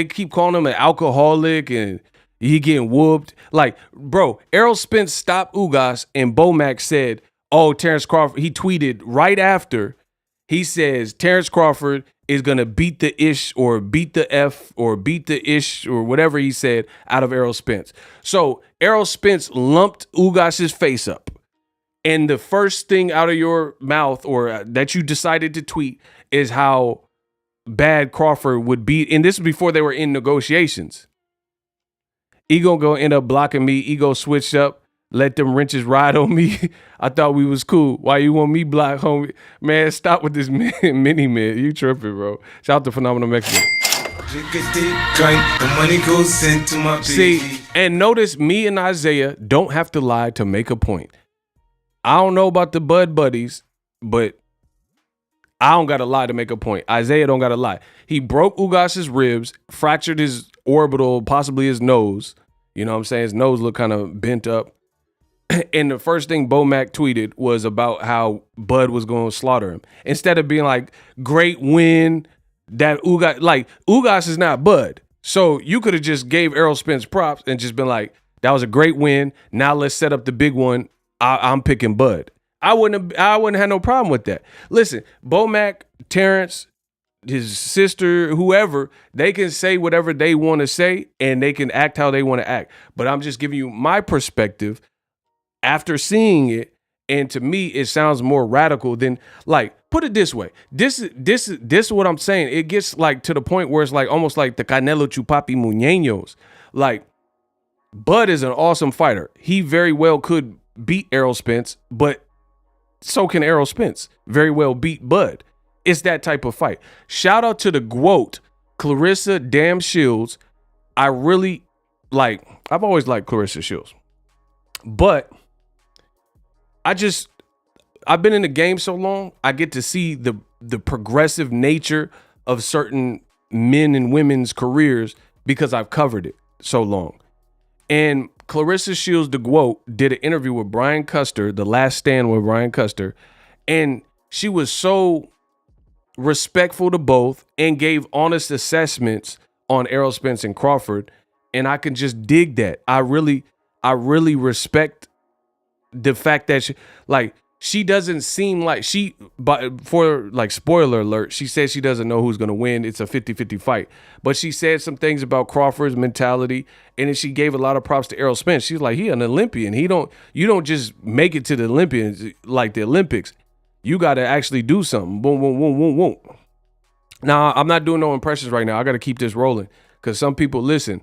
keep calling him an alcoholic and he getting whooped. Like, bro, Errol Spence stopped Ugas and Bomac said, oh, Terence Crawford, he tweeted right after. He says Terence Crawford is going to beat the ish or beat the F or beat the ish or whatever he said out of Errol Spence. So Errol Spence lumped Ugas's face up. And the first thing out of your mouth or that you decided to tweet is how bad Crawford would be. And this was before they were in negotiations. Ego going to end up blocking me. Ego switched up. Let them wrenches ride on me. I thought we was cool. Why you want me block, homie? Man, stop with this mini man. You tripping, bro. Shout out to Phenomenal Mexican. The money goes into my See, and notice me and Isaiah don't have to lie to make a point. I don't know about the Bud Buddies, but I don't got to lie to make a point. Isaiah don't got to lie. He broke Ugas's ribs, fractured his orbital, possibly his nose. You know what I'm saying? His nose looked kind of bent up. And the first thing Bomac tweeted was about how Bud was going to slaughter him. Instead of being like, great win, that Ugas is not Bud. So you could have just gave Errol Spence props and just been like, that was a great win. Now let's set up the big one. I'm picking Bud. I wouldn't have no problem with that. Listen, Bomac, Terence, his sister, whoever, they can say whatever they want to say and they can act how they want to act. But I'm just giving you my perspective after seeing it, and to me, it sounds more radical than, like, put it this way. This is what I'm saying. It gets like to the point where it's like almost like the Canelo Chupapi Muñeños. Like, Bud is an awesome fighter. He very well could beat Errol Spence, but so can Errol Spence very well beat Bud. It's that type of fight. Shout out to the GWOAT, Clarissa Damn Shields. I've always liked Clarissa Shields, but I've been in the game so long, I get to see the progressive nature of certain men and women's careers because I've covered it so long. And Clarissa Shields, the GWOAT, did an interview with Brian Custer, The Last Stand with Brian Custer, And she was so respectful to both and gave honest assessments on Errol Spence and Crawford. And I can just dig that. I really respect the fact that she doesn't seem like but for like spoiler alert, she says she doesn't know who's going to win. It's a 50-50 fight. But she said some things about Crawford's mentality, and then she gave a lot of props to Errol Spence. She's like, he an Olympian. You don't just make it to the Olympians like the Olympics. You got to actually do something. Boom, boom, boom, boom, boom. Now, I'm not doing no impressions right now. I got to keep this rolling because some people listen.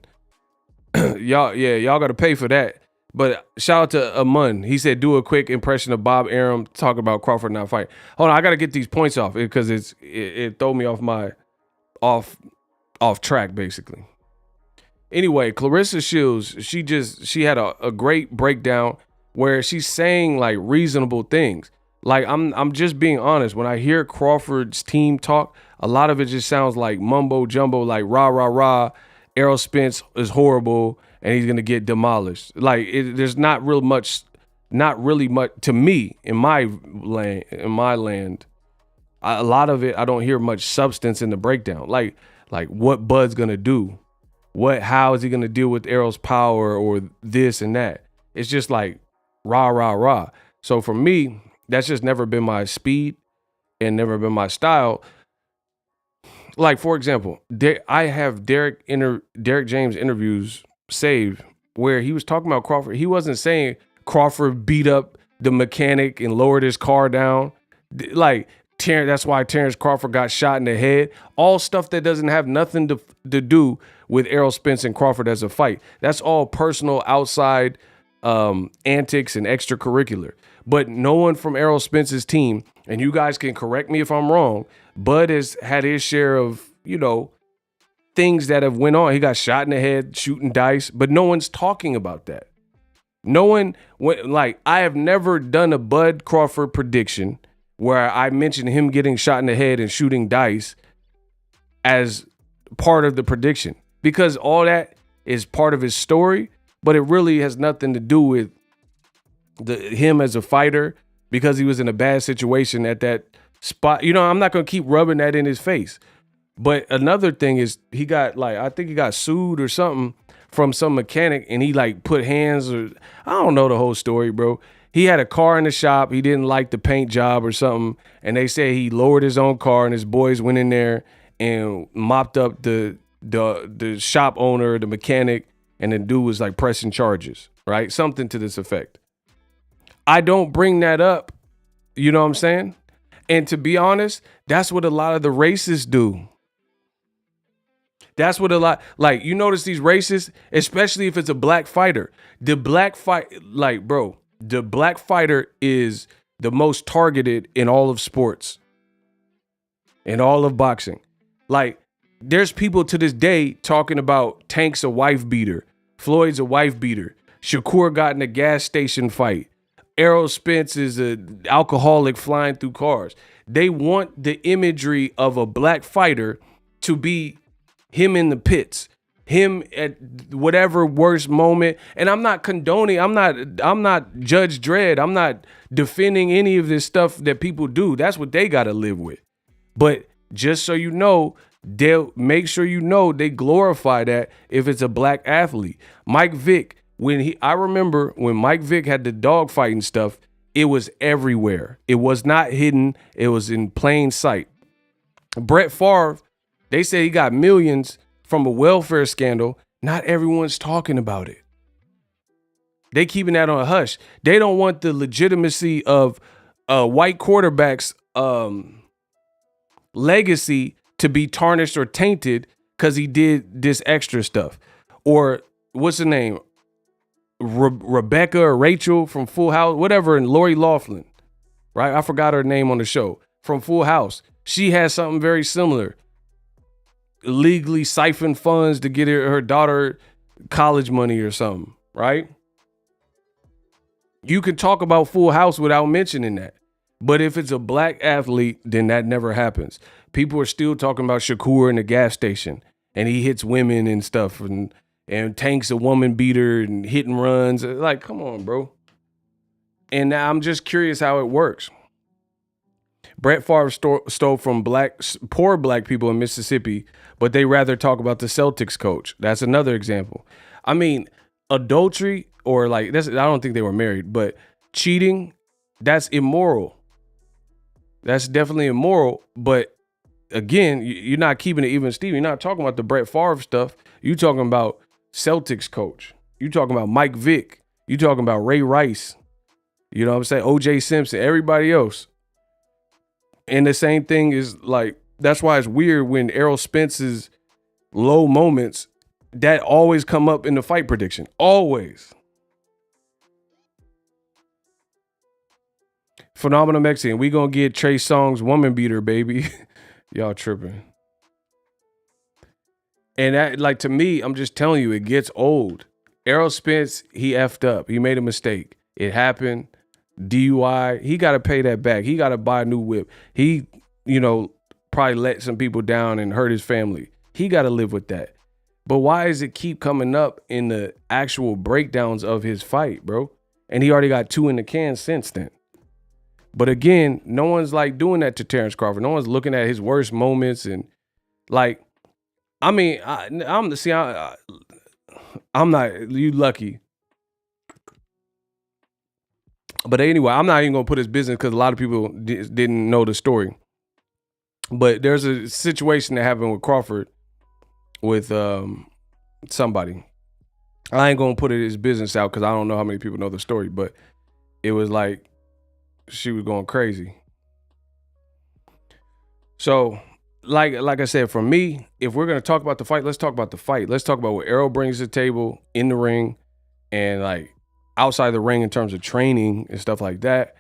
y'all got to pay for that. But shout out to Amun. He said, do a quick impression of Bob Arum talk about Crawford not fight. Hold on, I got to get these points off because it throw me off my off track, basically. Anyway, Clarissa Shields, she had a great breakdown where she's saying like reasonable things. Like I'm just being honest. When I hear Crawford's team talk, a lot of it just sounds like mumbo jumbo, like rah rah rah. Errol Spence is horrible and he's gonna get demolished. Like there's not really much to me in my land. A lot of it I don't hear much substance in the breakdown. Like what Bud's gonna do, how is he gonna deal with Errol's power or this and that. It's just like rah rah rah. So for me, that's just never been my speed and never been my style. Like, for example, I have Derek James interviews saved where he was talking about Crawford. He wasn't saying Crawford beat up the mechanic and lowered his car down. Like, that's why Terence Crawford got shot in the head. All stuff that doesn't have nothing to do with Errol Spence and Crawford as a fight. That's all personal, outside antics and extracurricular. But no one from Errol Spence's team, and you guys can correct me if I'm wrong, Bud has had his share of, things that have went on. He got shot in the head shooting dice, but no one's talking about that. No one, I have never done a Bud Crawford prediction where I mentioned him getting shot in the head and shooting dice as part of the prediction, because all that is part of his story, but it really has nothing to do with him as a fighter, because he was in a bad situation at that spot. I'm not going to keep rubbing that in his face. But another thing is he got I think he got sued or something from some mechanic, and he put hands, or I don't know the whole story, bro. He had a car in the shop. He didn't like the paint job or something. And they say he lowered his own car and his boys went in there and mopped up the shop owner, the mechanic, and the dude was pressing charges, right? Something to this effect. I don't bring that up. You know what I'm saying? And to be honest, that's what a lot of the racists do. That's what a lot, you notice these racists, especially if it's a black fighter. The black fighter is the most targeted in all of sports, in all of boxing. There's people to this day talking about Tank's a wife beater, Floyd's a wife beater, Shakur got in a gas station fight, Errol Spence is an alcoholic flying through cars. They want the imagery of a black fighter to be him in the pits, him at whatever worst moment. And I'm not condoning, I'm not Judge Dredd. I'm not defending any of this stuff that people do. That's what they got to live with. But just so you know, they'll make sure they glorify that if it's a black athlete. Mike Vick, I remember when Mike Vick had the dogfighting stuff, it was everywhere. It was not hidden. It was in plain sight. Brett Favre, they say he got millions from a welfare scandal. Not everyone's talking about it. They keeping that on a hush. They don't want the legitimacy of white quarterbacks' legacy to be tarnished or tainted because he did this extra stuff. Or what's the name? Rebecca or Rachel from Full House, whatever, and Lori Loughlin, right? I forgot her name on the show, from Full House. She has something very similar. Illegally siphoned funds to get her daughter college money or something, right? You can talk about Full House without mentioning that. But if it's a black athlete, then that never happens. People are still talking about Shakur in the gas station and he hits women and stuff, and Tank's a woman beater and hit and runs. Come on, bro. And I'm just curious how it works. Brett Favre stole from poor black people in Mississippi, but they rather talk about the Celtics coach. That's another example. I mean, adultery or like I don't think they were married, but cheating, that's immoral. That's definitely immoral. But again, you're not keeping it even, Steve. You're not talking about the Brett Favre stuff. You're talking about Celtics coach. You're talking about Mike Vick. You're talking about Ray Rice. You know what I'm saying? O.J. Simpson, everybody else. And the same thing is like, that's why it's weird when Errol Spence's low moments, that always come up in the fight prediction. Always. Phenomenal Mexican. We gonna get Trey Songz woman beater, baby. Y'all tripping. And that, like, to me, I'm just telling you, it gets old. Errol Spence, he effed up. He made a mistake. It happened. DUI. He got to pay that back. He got to buy a new whip. He, probably let some people down and hurt his family. He got to live with that. But why does it keep coming up in the actual breakdowns of his fight, bro? And he already got 2 in the can since then. But again, no one's like doing that to Terence Crawford. No one's looking at his worst moments and like, I mean, I'm not, you lucky. But anyway, I'm not even going to put his business because a lot of people didn't know the story. But there's a situation that happened with Crawford with somebody. I ain't going to put his business out because I don't know how many people know the story. But it was like she was going crazy. So, like I said, for me, if we're going to talk about the fight, let's talk about the fight. Let's talk about what Errol brings to the table in the ring and like outside the ring in terms of training and stuff like that.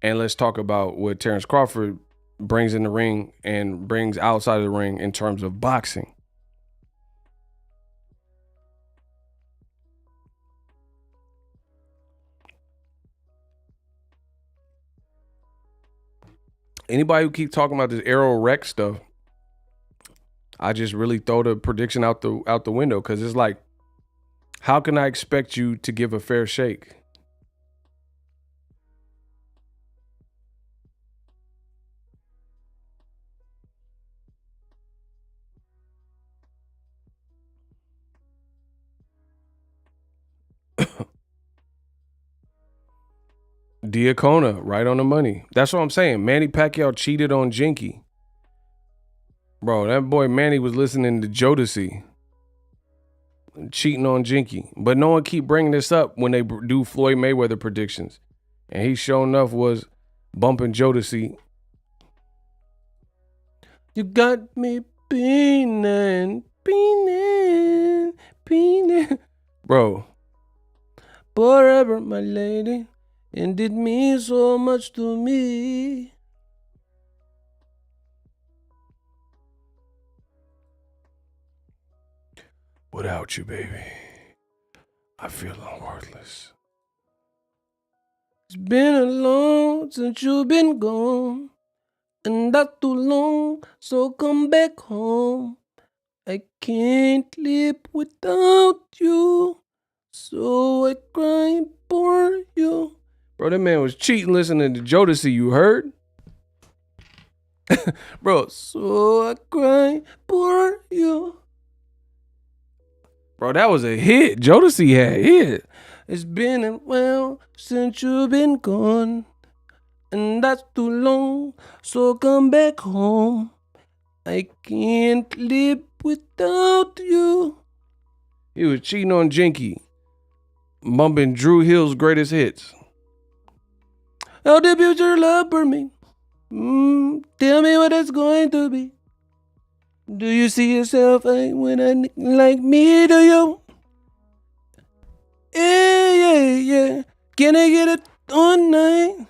And let's talk about what Terence Crawford brings in the ring and brings outside of the ring in terms of boxing. Anybody who keep talking about this Errol wreck stuff, I just really throw the prediction out the window because it's like, how can I expect you to give a fair shake? Diacona, right on the money. That's what I'm saying. Manny Pacquiao cheated on Jinky. Bro, that boy Manny was listening to Jodeci. Cheating on Jinky. But no one keep bringing this up when they do Floyd Mayweather predictions. And he sure enough was bumping Jodeci. You got me beaning. Bro. Forever, my lady. And it means so much to me. Without you, baby, I feel I'm worthless. It's been a long since you've been gone, and not too long, so come back home. I can't live without you, so I cry for you. Bro, that man was cheating listening to Jodeci, you heard? Bro, so I cry for you. Bro, that was a hit. Jodeci had hit. It's been a while since you've been gone, and that's too long, so come back home. I can't live without you. He was cheating on Jinky, bumping Drew Hill's greatest hits. How the future love for me? Tell me what it's going to be. Do you see yourself when I like me? Do you? Yeah. Can I get it on night?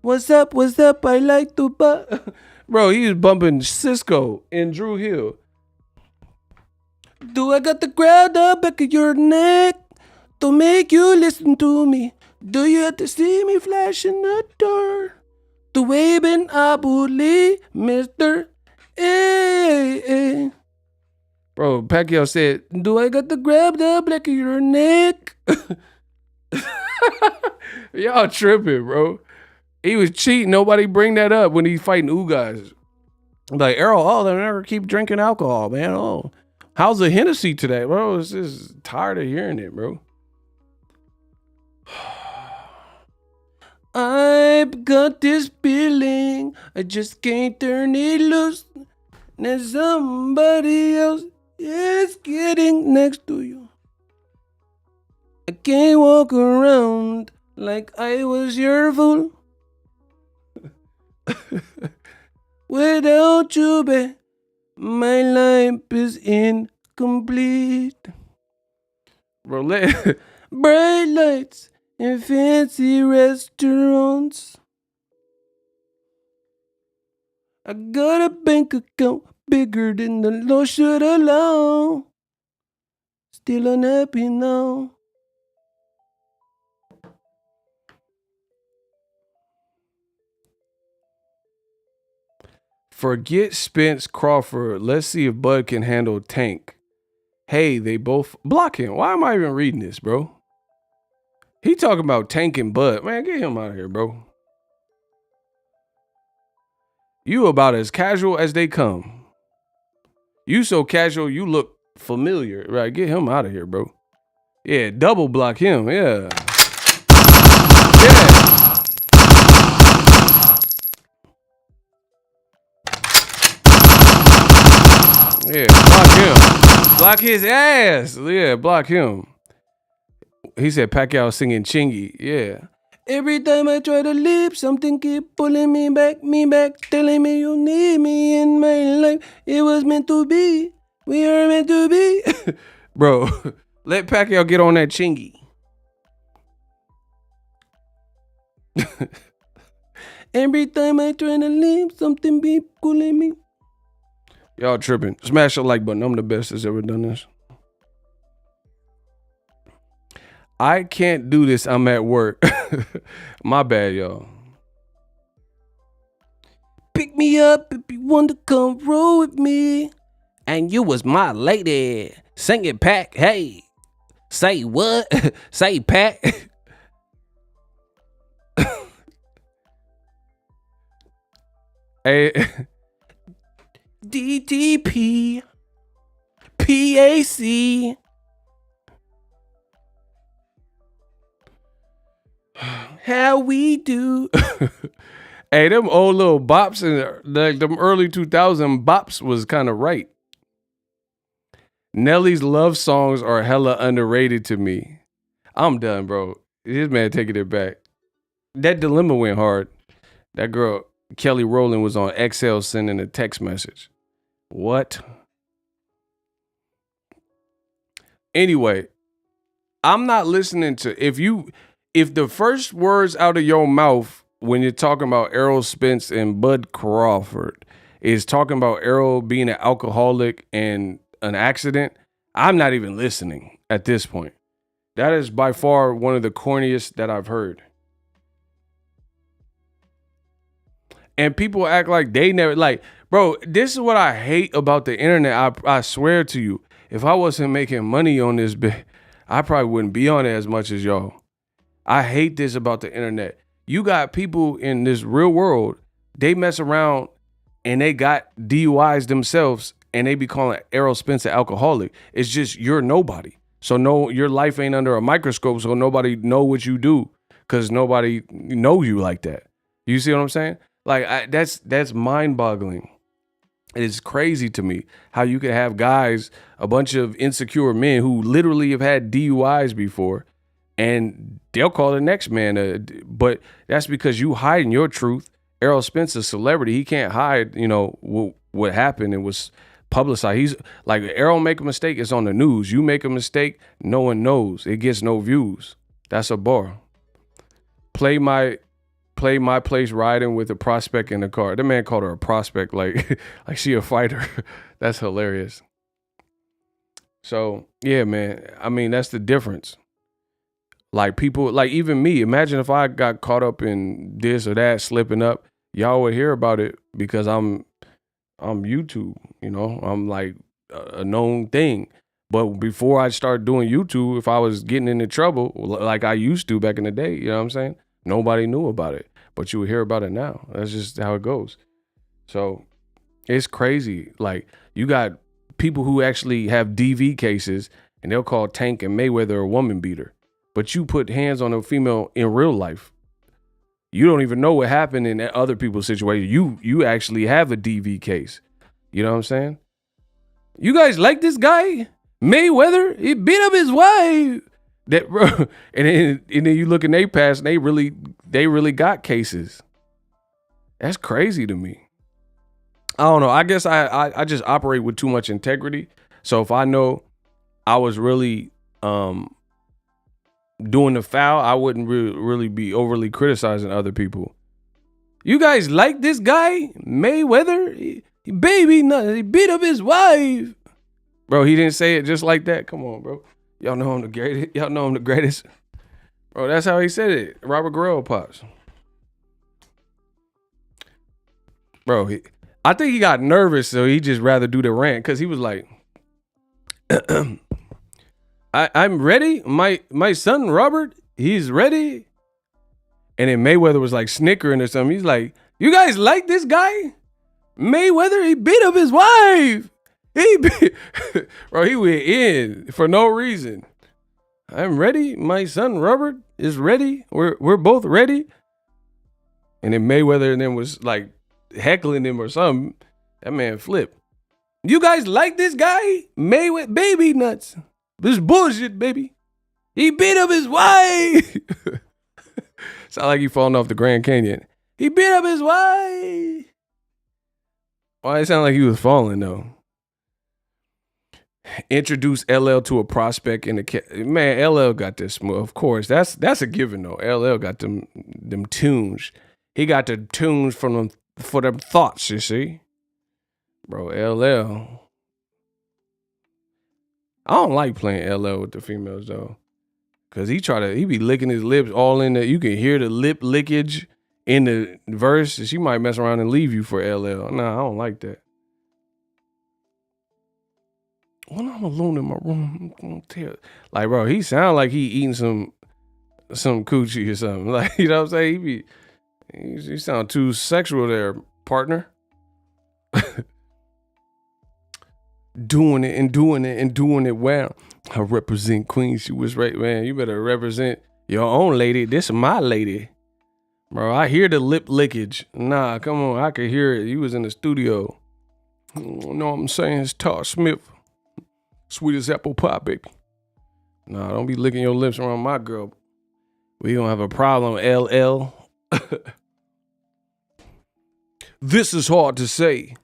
What's up? I like to buy. Bro, he was bumping Cisco and Drew Hill. Do I got the crowd up back of your neck to make you listen to me? Do you have to see me flashing the door? To waving Abu Lee, Mr. Hey. Bro, Pacquiao said, do I got to grab the back of your neck? Y'all tripping, bro. He was cheating. Nobody bring that up when he's fighting guys. Like, Errol, oh, they never keep drinking alcohol, man. Oh, how's the Hennessy today? Bro, it's just tired of hearing it, bro. I've got this feeling I just can't turn it loose. And somebody else is getting next to you. I can't walk around like I was your fool. Without you, babe, my life is incomplete. Bro, bright lights and fancy restaurants. I got a bank account bigger than the law should allow. Still unhappy now. Forget Spence, Crawford. Let's see if Bud can handle Tank. Hey, they both block him. Why am I even reading this, bro? He talking about Tank and Bud. Man, get him out of here, bro. You about as casual as they come. You so casual, you look familiar. Right, get him out of here, bro. Yeah, double block him. Yeah. Yeah. Yeah, block him. Block his ass. Yeah, block him. He said Pacquiao singing Chingy. Yeah. Every time I try to leave, something keep pulling me back, telling me you need me in my life. It was meant to be. We are meant to be. Bro, let Pacquiao get on that Chingy. Every time I try to leave, something be pulling me. Y'all tripping. Smash the like button. I'm the best that's ever done this. I can't do this. I'm at work. My bad, y'all. Pick me up if you want to come roll with me. And you was my lady. Sing it, Pac. Hey. Say what? Say Pac. Hey. DTP. PAC. How we do. Hey, them old little bops and like them early 2000 bops was kind of right. Nelly's love songs are hella underrated to me. I'm done, bro. This man taking it back. That dilemma went hard. That girl, Kelly Rowland, was on XL sending a text message. What? Anyway, I'm not listening to if the first words out of your mouth when you're talking about Errol Spence and Bud Crawford is talking about Errol being an alcoholic and an accident, I'm not even listening at this point. That is by far one of the corniest that I've heard. And people act like they never, like, bro, this is what I hate about the internet. I swear to you, if I wasn't making money on this bit, I probably wouldn't be on it as much as y'all. I hate this about the internet. You got people in this real world, they mess around and they got DUIs themselves and they be calling Errol Spence an alcoholic. It's just you're nobody. So no, your life ain't under a microscope, so nobody know what you do because nobody know you like that. You see what I'm saying? Like that's mind-boggling. It's crazy to me how you can have guys, a bunch of insecure men who literally have had DUIs before, and they'll call the next man. But that's because you hiding your truth. Errol Spence is a celebrity. He can't hide, what happened. It was publicized. He's like, Errol make a mistake, it's on the news. You make a mistake, no one knows. It gets no views. That's a bar. Play my place riding with a prospect in the car. The man called her a prospect like she a fighter. That's hilarious. So yeah, man. I mean, that's the difference. Like people, like even me, imagine if I got caught up in this or that, slipping up, y'all would hear about it because I'm YouTube, I'm like a known thing. But before I started doing YouTube, if I was getting into trouble, like I used to back in the day, you know what I'm saying? Nobody knew about it. but you will hear about it now. That's just how it goes. So it's crazy. Like, you got people who actually have DV cases, and they'll call Tank and Mayweather a woman beater. But you put hands on a female in real life. You don't even know what happened in other people's situation. You actually have a DV case. You know what I'm saying? You guys like this guy? Mayweather? He beat up his wife. That, bro. And then you look in their past, and they really got cases. That's crazy to me. I don't know. I guess I just operate with too much integrity. So if I know I was really doing the foul, I wouldn't really be overly criticizing other people. You guys like this guy, Mayweather? He beat up his wife. Bro, he didn't say it just like that. Come on, bro. Y'all know I'm the greatest. Y'all know I'm the greatest. Bro, that's how he said it. Robert Guerrero pops. Bro, I think he got nervous, so he just rather do the rant, because he was like, I'm ready. My son Robert, he's ready. And then Mayweather was like snickering or something. He's like, you guys like this guy? Mayweather, he beat up his wife. Bro, he went in for no reason. I'm ready. My son Robert is ready. We're both ready. And then Mayweather and then was like heckling him or something. That man flipped. You guys like this guy? Mayweather, baby nuts. This bullshit, baby. He beat up his wife. Sound like he falling off the Grand Canyon. He beat up his wife. Why it sound like he was falling though? Introduce LL to a prospect in the man. LL got this. Of course, that's a given though. LL got them tunes. He got the tunes for them thoughts. You see, bro. LL. I don't like playing LL with the females though, cause he be licking his lips all in the. You can hear the lip lickage in the verse. She might mess around and leave you for LL. Nah, I don't like that. When I'm alone in my room, I'm gonna tell. Like, bro, he sound like he eating some coochie or something. Like, you know what I'm saying? He sound too sexual there, partner. doing it well. I represent Queen. She was right, man. You better represent your own lady. This is my lady. Bro, I hear the lip lickage. Nah, come on. I could hear it. You was in the studio. You know what I'm saying? It's Todd Smith. Sweet as apple pie, baby. Nah, don't be licking your lips around my girl. We gonna have a problem, LL. This is hard to say.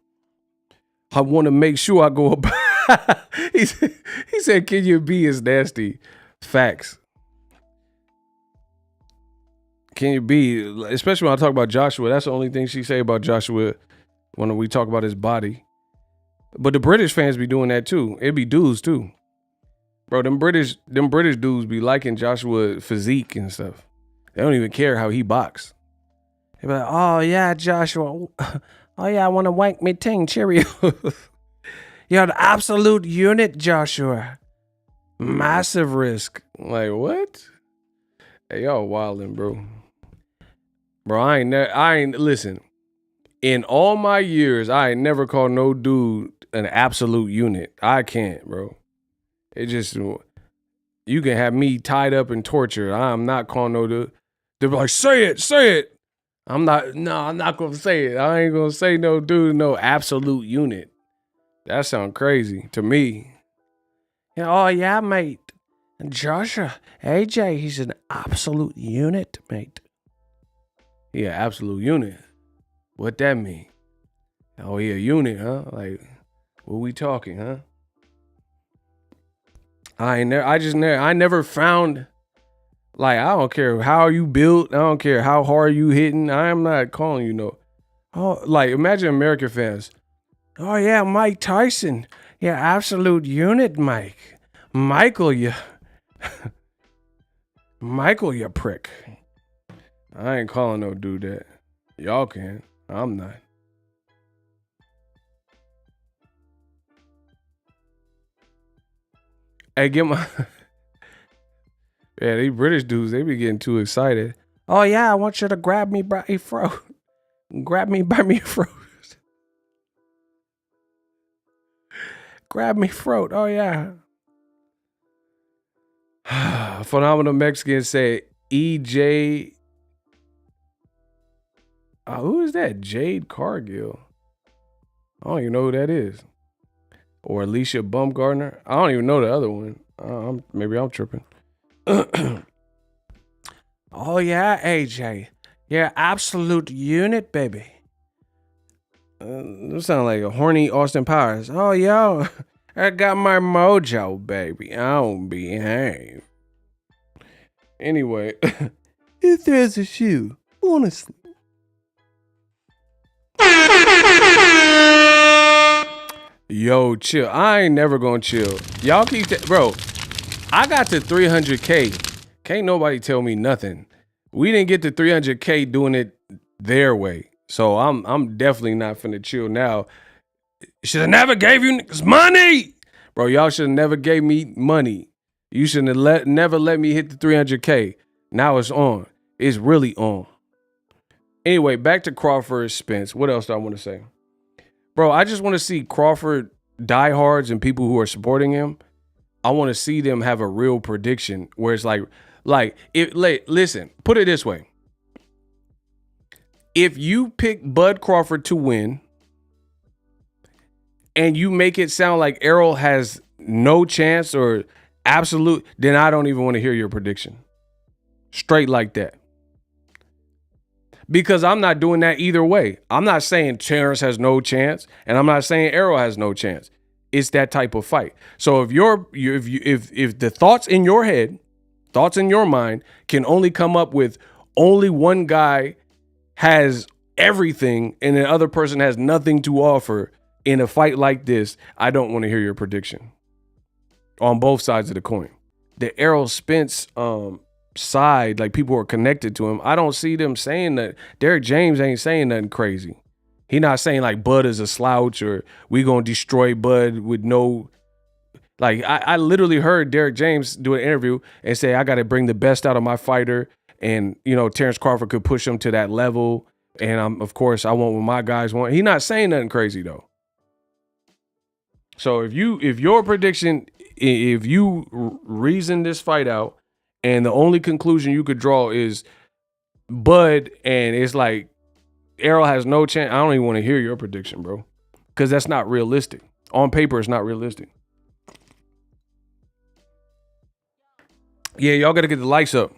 I want to make sure I go about. He said, "Can you be as nasty?" Facts. Can you be? Especially when I talk about Joshua. That's the only thing she say about Joshua when we talk about his body. But the British fans be doing that too. It be dudes too. Bro, them British dudes be liking Joshua physique and stuff. They don't even care how he box. They be like, oh yeah, Joshua. Oh yeah, I want to wank me ting, Cheerio. You're the absolute unit, Joshua. Massive risk. Like, what? Hey, y'all wildin', bro. Bro, I ain't listen. In all my years, I ain't never called no dude an absolute unit. I can't, bro. It just, you can have me tied up and tortured. I'm not calling no dude. They're like, say it. I'm not going to say it. I ain't going to say no dude, no absolute unit. That sounds crazy to me. Oh, yeah, mate. Joshua, AJ, he's an absolute unit, mate. Yeah, absolute unit. What that mean? Oh, he a unit, huh? Like, what we talking, huh? I never found, like, I don't care how you built. I don't care how hard you hitting. I am not calling you no. Oh, like, imagine American fans. Oh, yeah, Mike Tyson. Yeah, absolute unit, Mike. Michael, you prick. I ain't calling no dude that. Y'all can. I'm not. Hey, get my... Yeah, these British dudes, they be getting too excited. Oh yeah, I want you to grab me by your throat. Grab me by my throat. Grab me throat. Oh yeah. Phenomenal Mexican say EJ. Who is that? Jade Cargill. I don't even know who that is. Or Alicia Bumgardner. I don't even know the other one. Maybe I'm tripping. Oh yeah, AJ. Yeah, absolute unit, baby. That sounds like a horny Austin Powers. Oh yo, I got my mojo, baby. I don't behave. Anyway, if there's a shoe, honestly. Yo, chill. I ain't never gonna chill. Y'all keep bro. I got to 300K. Can't nobody tell me nothing. We didn't get to 300K doing it their way. So I'm definitely not finna chill now. Should have never gave you niggas money. Bro, y'all should have never gave me money. You shouldn't have never let me hit the 300K. Now it's on. It's really on. Anyway, back to Crawford Spence. What else do I want to say? Bro, I just want to see Crawford diehards and people who are supporting him. I want to see them have a real prediction where it's listen, put it this way. If you pick Bud Crawford to win and you make it sound like Errol has no chance or absolute, then I don't even want to hear your prediction. Straight like that. Because I'm not doing that either way. I'm not saying Terence has no chance, and I'm not saying Errol has no chance. It's that type of fight. So if the thoughts in your head, thoughts in your mind can only come up with only one guy has everything and the other person has nothing to offer in a fight like this, I don't want to hear your prediction. On both sides of the coin. The Errol Spence side, like people are connected to him, I don't see them saying that. Derek James ain't saying nothing crazy. He not saying like Bud is a slouch or we gonna destroy Bud with no, like I literally heard Derek James do an interview and say I got to bring the best out of my fighter, and Terence Crawford could push him to that level, and of course I want what my guys want. He not saying nothing crazy though. So if your prediction, if you reason this fight out and the only conclusion you could draw is Bud and it's like Errol has no chance, I don't even want to hear your prediction, bro. Because that's not realistic. On paper, it's not realistic. Yeah, y'all got to get the likes up.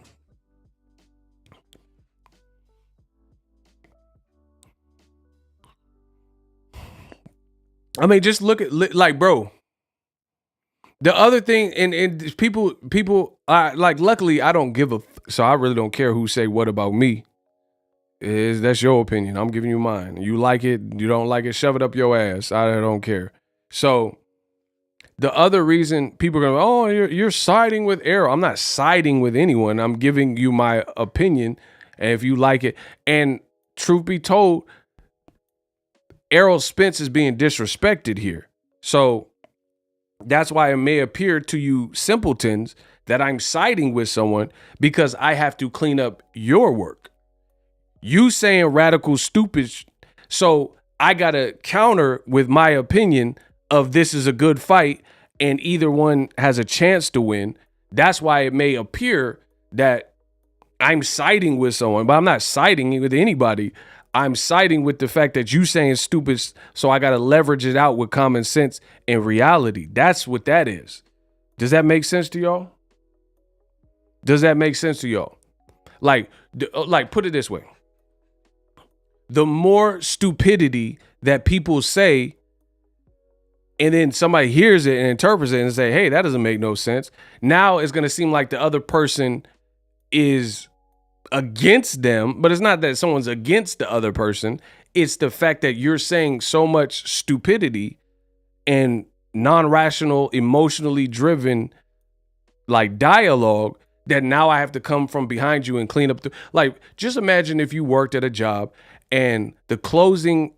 I mean, just look at, like, bro. The other thing, and people, luckily, I don't give a, so I really don't care who say what about me. That's your opinion. I'm giving you mine. You like it, you don't like it, shove it up your ass. I don't care. So the other reason people are going, oh, you're siding with Errol. I'm not siding with anyone. I'm giving you my opinion. And if you like it, and truth be told, Errol Spence is being disrespected here. So that's why it may appear to you simpletons that I'm siding with someone because I have to clean up your work. You saying radical stupid, so I got to counter with my opinion of this is a good fight and either one has a chance to win. That's why it may appear that I'm siding with someone, but I'm not siding with anybody. I'm siding with the fact that you saying stupid, so I got to leverage it out with common sense and reality. That's what that is. Does that make sense to y'all? Does that make sense to y'all? Like put it this way. The more stupidity that people say, and then somebody hears it and interprets it and say, hey, that doesn't make no sense. Now it's going to seem like the other person is against them, but it's not that someone's against the other person. It's the fact that you're saying so much stupidity and non-rational, emotionally driven, like dialogue that now I have to come from behind you and clean up just imagine if you worked at a job and the closing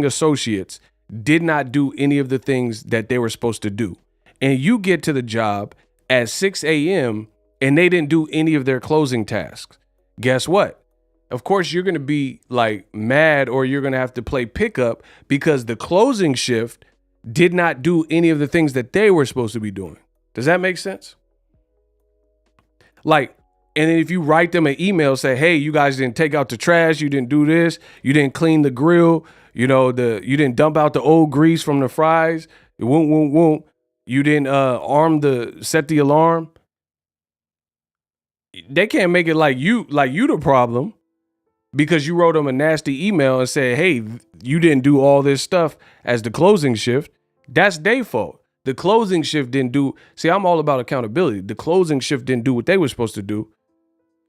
associates did not do any of the things that they were supposed to do. And you get to the job at 6 a.m. and they didn't do any of their closing tasks. guess what? Of course, you're going to be like mad, or you're going to have to play pickup because the closing shift did not do any of the things that they were supposed to be doing. Does that make sense? Like, and then if you write them an email, say, hey, you guys didn't take out the trash, you didn't do this, you didn't clean the grill, you you didn't dump out the old grease from the fries, you didn't set the alarm. They can't make it like you the problem because you wrote them a nasty email and said, hey, you didn't do all this stuff as the closing shift. That's their fault. The closing shift didn't do. See, I'm all about accountability. The closing shift didn't do what they were supposed to do.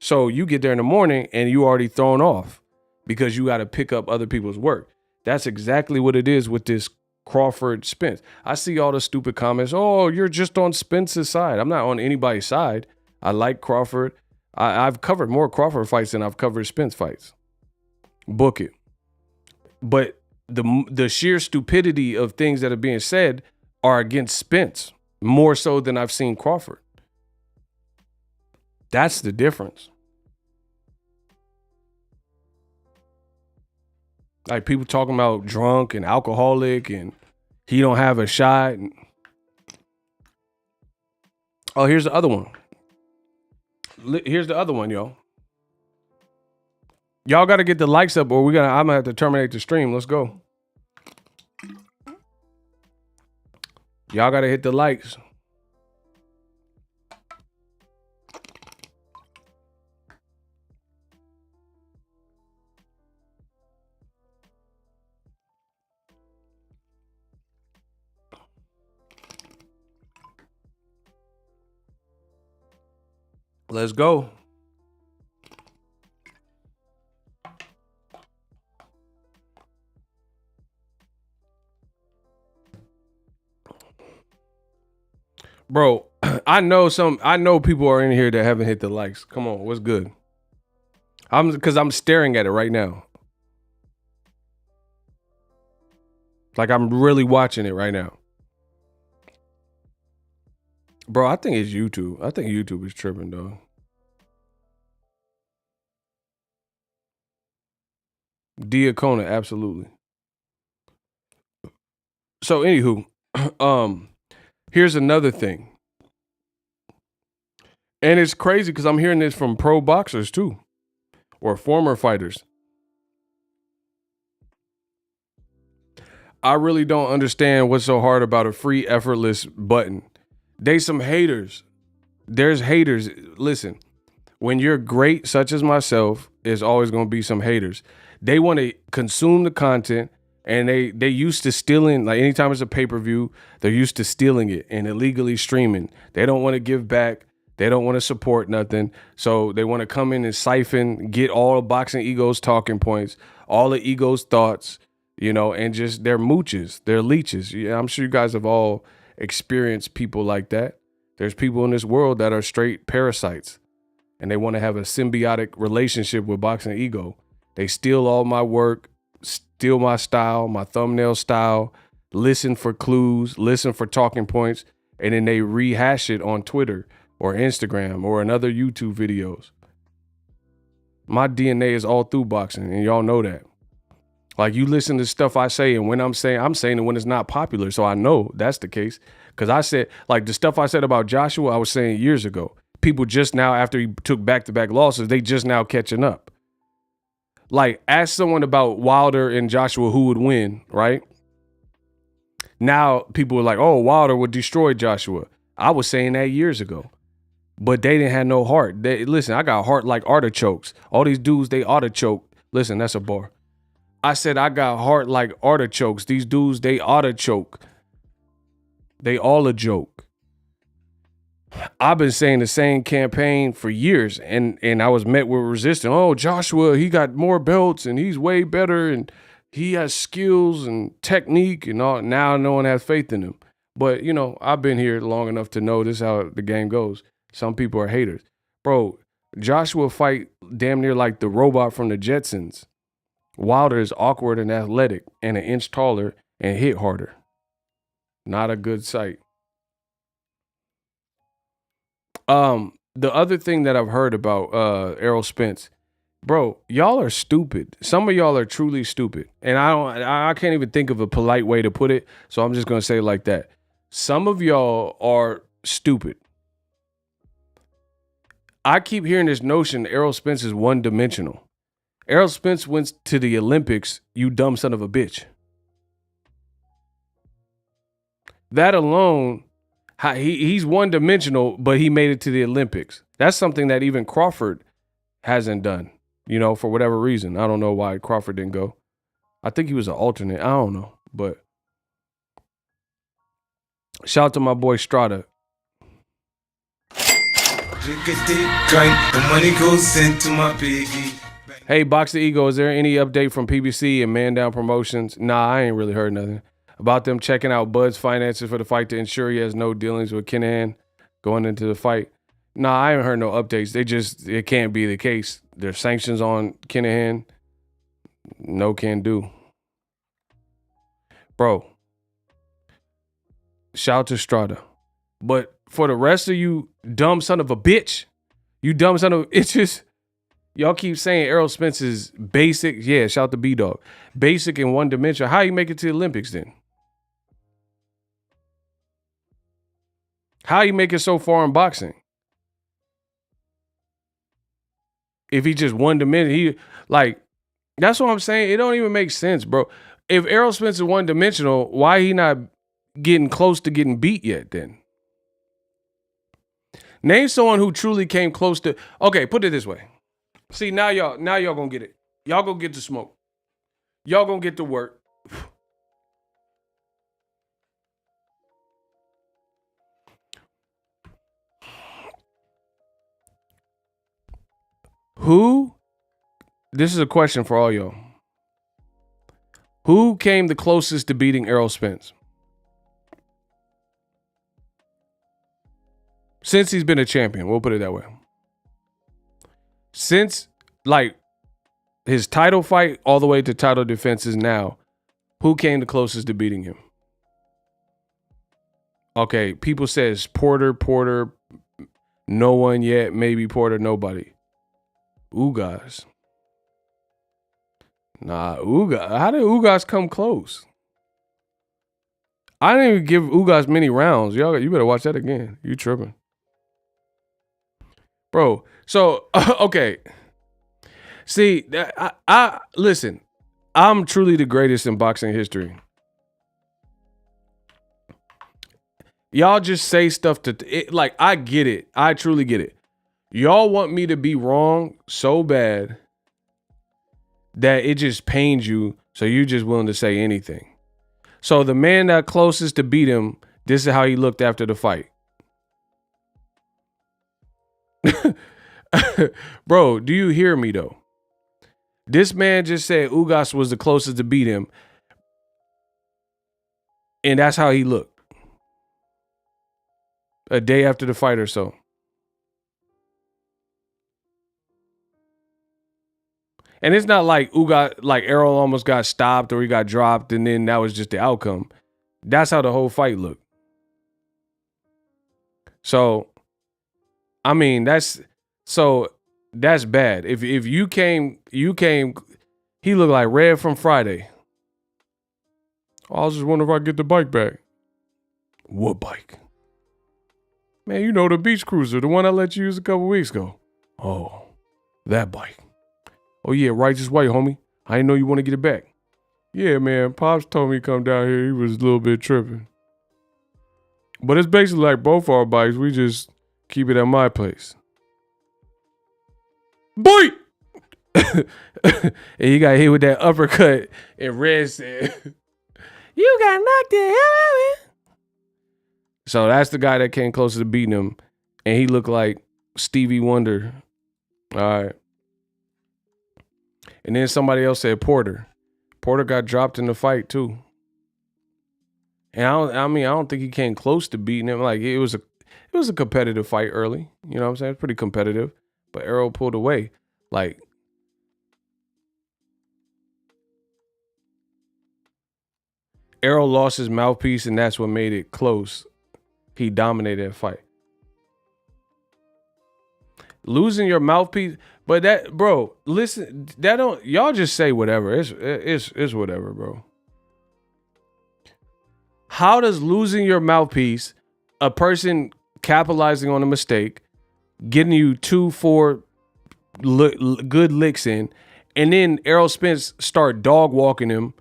So you get there in the morning and you already thrown off because you got to pick up other people's work. That's exactly what it is with this Crawford Spence. I see all the stupid comments. Oh, you're just on Spence's side. I'm not on anybody's side. I like Crawford. I've covered more Crawford fights than I've covered Spence fights. Book it. But the sheer stupidity of things that are being said are against Spence more so than I've seen Crawford. That's the difference. Like people talking about drunk and alcoholic and he don't have a shot. Oh, here's the other one. Here's the other one, yo. Y'all got to get the likes up or I'm going to have to terminate the stream. Let's go. Y'all got to hit the likes. Let's go. Bro, I know people are in here that haven't hit the likes. Come on, what's good? Because I'm staring at it right now. Like I'm really watching it right now. Bro, I think it's YouTube. I think YouTube is tripping, though. Diacona, absolutely. So, anywho, here's another thing. And it's crazy because I'm hearing this from pro boxers, too. Or former fighters. I really don't understand what's so hard about a free, effortless button. They some haters. There's haters. Listen, when you're great, such as myself, there's always going to be some haters. They want to consume the content, and they used to stealing, like anytime it's a pay-per-view, they're used to stealing it and illegally streaming. They don't want to give back. They don't want to support nothing. So they want to come in and siphon, get all of Boxing Ego's talking points, all of Ego's thoughts, and just they're mooches, they're leeches. Yeah, I'm sure you guys have all experienced people like that. There's people in this world that are straight parasites and they want to have a symbiotic relationship with Boxing Ego. They steal all my work, steal my style, my thumbnail style, listen for clues, listen for talking points, and then they rehash it on Twitter or Instagram or in other YouTube videos. My DNA is all through boxing, and y'all know that. Like, you listen to stuff I say, and when I'm saying it when it's not popular, so I know that's the case. Because I said, like, the stuff I said about Joshua, I was saying years ago. People just now, after he took back-to-back losses, they just now catching up. Like, ask someone about Wilder and Joshua who would win, right? Now, people are like, oh, Wilder would destroy Joshua. I was saying that years ago. But they didn't have no heart. Listen, I got heart like artichokes. All these dudes, they artichoke. Listen, that's a bar. I said I got heart like artichokes. These dudes, they artichoke. They all a joke. I've been saying the same campaign for years, and I was met with resistance. Oh, Joshua, he got more belts, and he's way better, and he has skills and technique, and all. Now no one has faith in him. But, I've been here long enough to know this is how the game goes. Some people are haters. Bro, Joshua fight damn near like the robot from the Jetsons. Wilder is awkward and athletic and an inch taller and hit harder. Not a good sight. The other thing that I've heard about Errol Spence Bro, y'all are stupid. Some of y'all are truly stupid. And I can't even think of a polite way to put it. So I'm just going to say it like that. Some of y'all are stupid. I keep hearing this notion Errol Spence is one-dimensional. Errol Spence went to the Olympics, you dumb son of a bitch. That alone, he's one-dimensional, but he made it to the Olympics. That's something that even Crawford hasn't done, for whatever reason. I don't know why Crawford didn't go. I think he was an alternate. I don't know. But shout out to my boy Strada. The money goes into my piggy. Hey, Boxing Ego, is there any update from PBC and Man Down Promotions? Nah, I ain't really heard nothing. About them checking out Bud's finances for the fight to ensure he has no dealings with Kinahan going into the fight. Nah, I haven't heard no updates. It can't be the case. There's sanctions on Kinahan. No can do. Bro, shout out to Strada. But for the rest of you dumb son of a bitch, it's just, y'all keep saying Errol Spence is basic. Yeah, shout out to B-Dog. Basic in one dimension. How you make it to the Olympics then? How you make it so far in boxing? If he just one dimension, that's what I'm saying. It don't even make sense, bro. If Errol Spence is one dimensional, why he not getting close to getting beat yet then? Name someone who truly came close to. Okay, put it this way. See, now y'all gonna get it. Y'all gonna get the smoke. Y'all gonna get to work. This is a question for all y'all. Who came the closest to beating Errol Spence? Since he's been a champion, we'll put it that way. Since, his title fight all the way to title defenses now, who came the closest to beating him? Okay, people says Porter, no one yet, maybe Porter, nobody. Ugas. Nah, how did Ugas come close? I didn't even give Ugas many rounds. Y'all, you better watch that again. You tripping. Bro, so, okay. See, I listen, I'm truly the greatest in boxing history. Y'all just say stuff I get it. I truly get it. Y'all want me to be wrong so bad that it just pains you, so you're just willing to say anything. So the man that closest to beat him, this is how he looked after the fight. Bro, do you hear me though? This man just said Ugas was the closest to beat him, and that's how he looked. A day after the fight or so. And it's not like Errol almost got stopped or he got dropped and then that was just the outcome. That's how the whole fight looked. So, I mean, that's bad. If you came, he looked like Red from Friday. I was just wondering if I get the bike back. What bike? Man, you know the beach cruiser, the one I let you use a couple weeks ago. Oh, that bike. Oh yeah, righteous white, homie. I didn't know you want to get it back. Yeah, man, Pops told me to come down here. He was a little bit tripping. But it's basically like both our bikes. We just keep it at my place. Boy! And he got hit with that uppercut, and Red said, you got knocked the hell out of it. So that's the guy that came closer to beating him, and he looked like Stevie Wonder. All right. And then somebody else said Porter. Porter got dropped in the fight too. And I don't think he came close to beating him. Like it was a competitive fight early. You know what I'm saying? It's pretty competitive. But Errol pulled away. Like Errol lost his mouthpiece, and that's what made it close. He dominated that fight. Losing your mouthpiece, But that, bro, listen, that don't, y'all just say whatever. It's whatever, bro. How does losing your mouthpiece, a person capitalizing on a mistake, getting you 2-4 good licks in, and then Errol Spence start dog walking him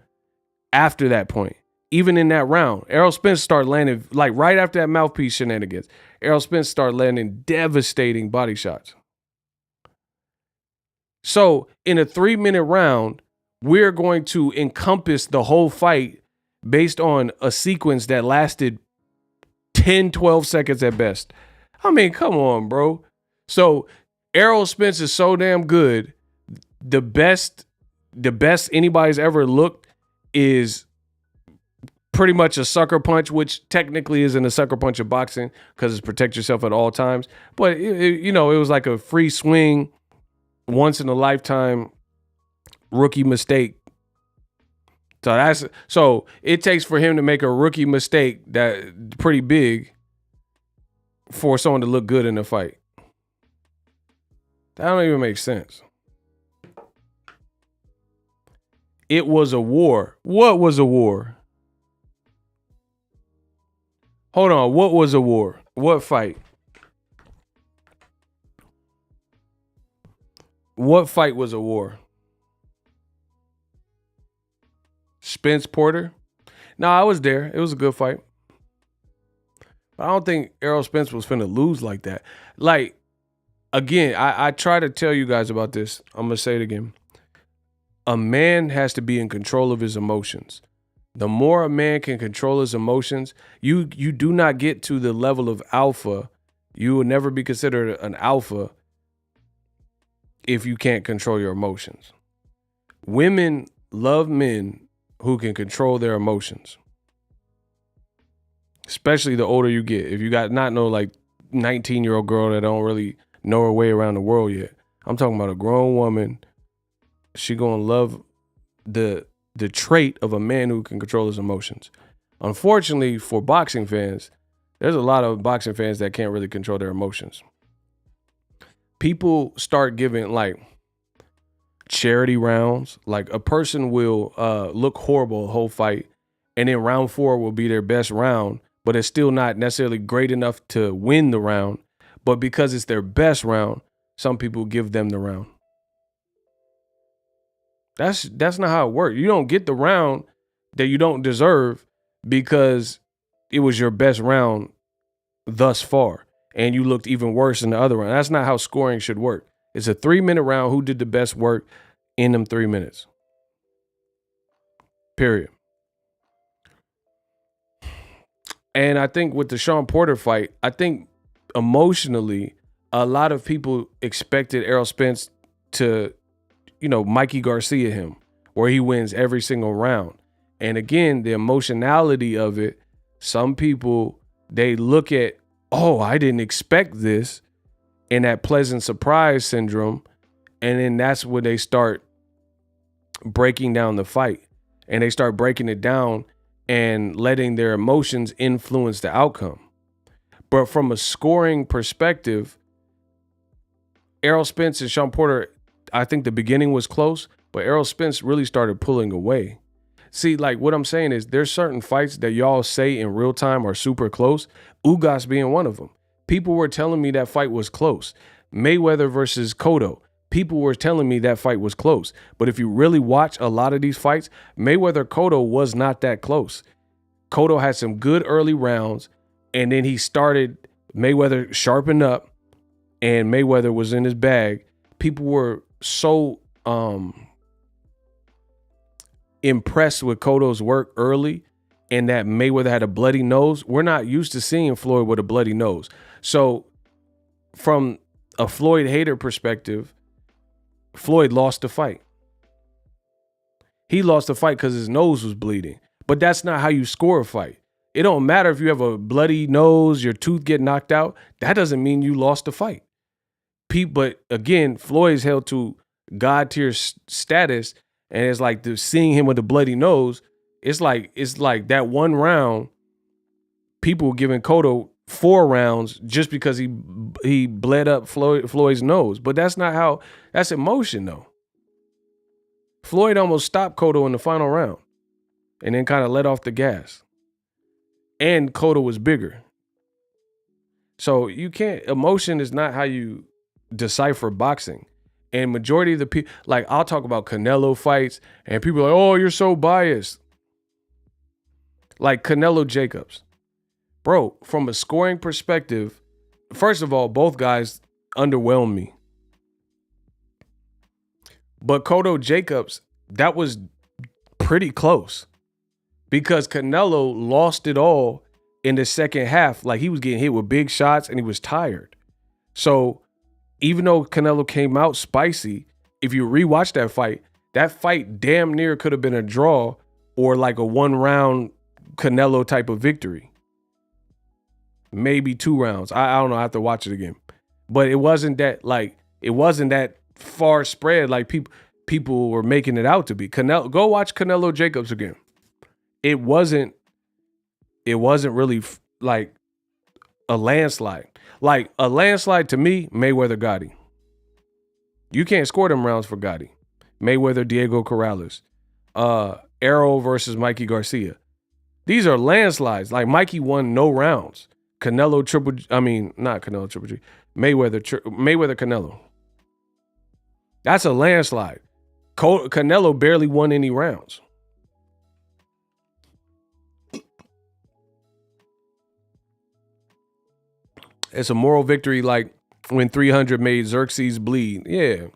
after that point? Even in that round, Errol Spence started landing, like right after that mouthpiece shenanigans, Errol Spence started landing devastating body shots. So in a 3-minute round, we're going to encompass the whole fight based on a sequence that lasted 10, 12 seconds at best. I mean, come on, bro. So Errol Spence is so damn good. The best anybody's ever looked is pretty much a sucker punch, which technically isn't a sucker punch of boxing because it's protect yourself at all times. But it was like a free swing, once in a lifetime rookie mistake. So it takes for him to make a rookie mistake that pretty big for someone to look good in a fight. That don't even make sense. It was a war. What was a war? Hold on. What was a war? What fight? What fight was a war? Spence Porter? No, I was there. It was a good fight. But I don't think Errol Spence was finna lose like that. Like, again, I try to tell you guys about this. I'm going to say it again. A man has to be in control of his emotions. The more a man can control his emotions, you do not get to the level of alpha. You will never be considered an alpha if you can't control your emotions. Women love men who can control their emotions. Especially the older you get. If you got not no like 19-year-old girl that don't really know her way around the world yet. I'm talking about a grown woman. She gonna love the trait of a man who can control his emotions. Unfortunately for boxing fans, there's a lot of boxing fans that can't really control their emotions. People start giving like charity rounds. Like a person will look horrible the whole fight, and then round 4 will be their best round, but it's still not necessarily great enough to win the round. But because it's their best round, some people give them the round. That's not how it works. You don't get the round that you don't deserve because it was your best round thus far, and you looked even worse in the other round. That's not how scoring should work. It's a 3-minute round. Who did the best work in them 3 minutes? Period. And I think with the Sean Porter fight, I think emotionally, a lot of people expected Errol Spence to, Mikey Garcia him, where he wins every single round. And again, the emotionality of it, some people, they look at, oh, I didn't expect this, and that pleasant surprise syndrome. And then that's when they start breaking down the fight, and they start breaking it down and letting their emotions influence the outcome. But from a scoring perspective, Errol Spence and Sean Porter, I think the beginning was close, but Errol Spence really started pulling away. See, like what I'm saying is there's certain fights that y'all say in real time are super close, Ugas being one of them. People were telling me that fight was close. Mayweather versus Cotto. People were telling me that fight was close. But if you really watch a lot of these fights, Mayweather-Cotto was not that close. Cotto had some good early rounds, and then he started, Mayweather sharpened up, and Mayweather was in his bag. People were so impressed with Cotto's work early, and that Mayweather had a bloody nose. We're not used to seeing Floyd with a bloody nose. So from a Floyd hater perspective, Floyd lost the fight. He lost the fight because his nose was bleeding. But that's not how you score a fight. It don't matter if you have a bloody nose, your tooth get knocked out. That doesn't mean you lost the fight. But again, Floyd's held to God tier status, and it's like seeing him with a bloody nose. It's like that one round, people were giving Cotto 4 rounds just because he bled up Floyd's nose. But that's not how. That's emotion though. Floyd almost stopped Cotto in the final round, and then kind of let off the gas. And Cotto was bigger. So you can't. Emotion is not how you decipher boxing. And majority of the people, like I'll talk about Canelo fights, and people are like, "Oh, you're so biased." Like Canelo Jacobs. Bro, from a scoring perspective, first of all, both guys underwhelmed me. But Cotto Jacobs, that was pretty close. Because Canelo lost it all in the second half. Like he was getting hit with big shots and he was tired. So even though Canelo came out spicy, if you rewatch that fight damn near could have been a draw or like a 1-round Canelo type of victory. Maybe 2 rounds. I don't know. I have to watch it again. But it wasn't that far spread like people were making it out to be. Go watch Canelo Jacobs again. It wasn't really like a landslide. Like a landslide to me, Mayweather Gotti. You can't score them rounds for Gotti. Mayweather Diego Corrales. Errol versus Mikey Garcia. These are landslides. Like Mikey won no rounds. Canelo not Canelo Triple G. Mayweather Canelo. That's a landslide. Canelo barely won any rounds. It's a moral victory like when 300 made Xerxes bleed. Yeah.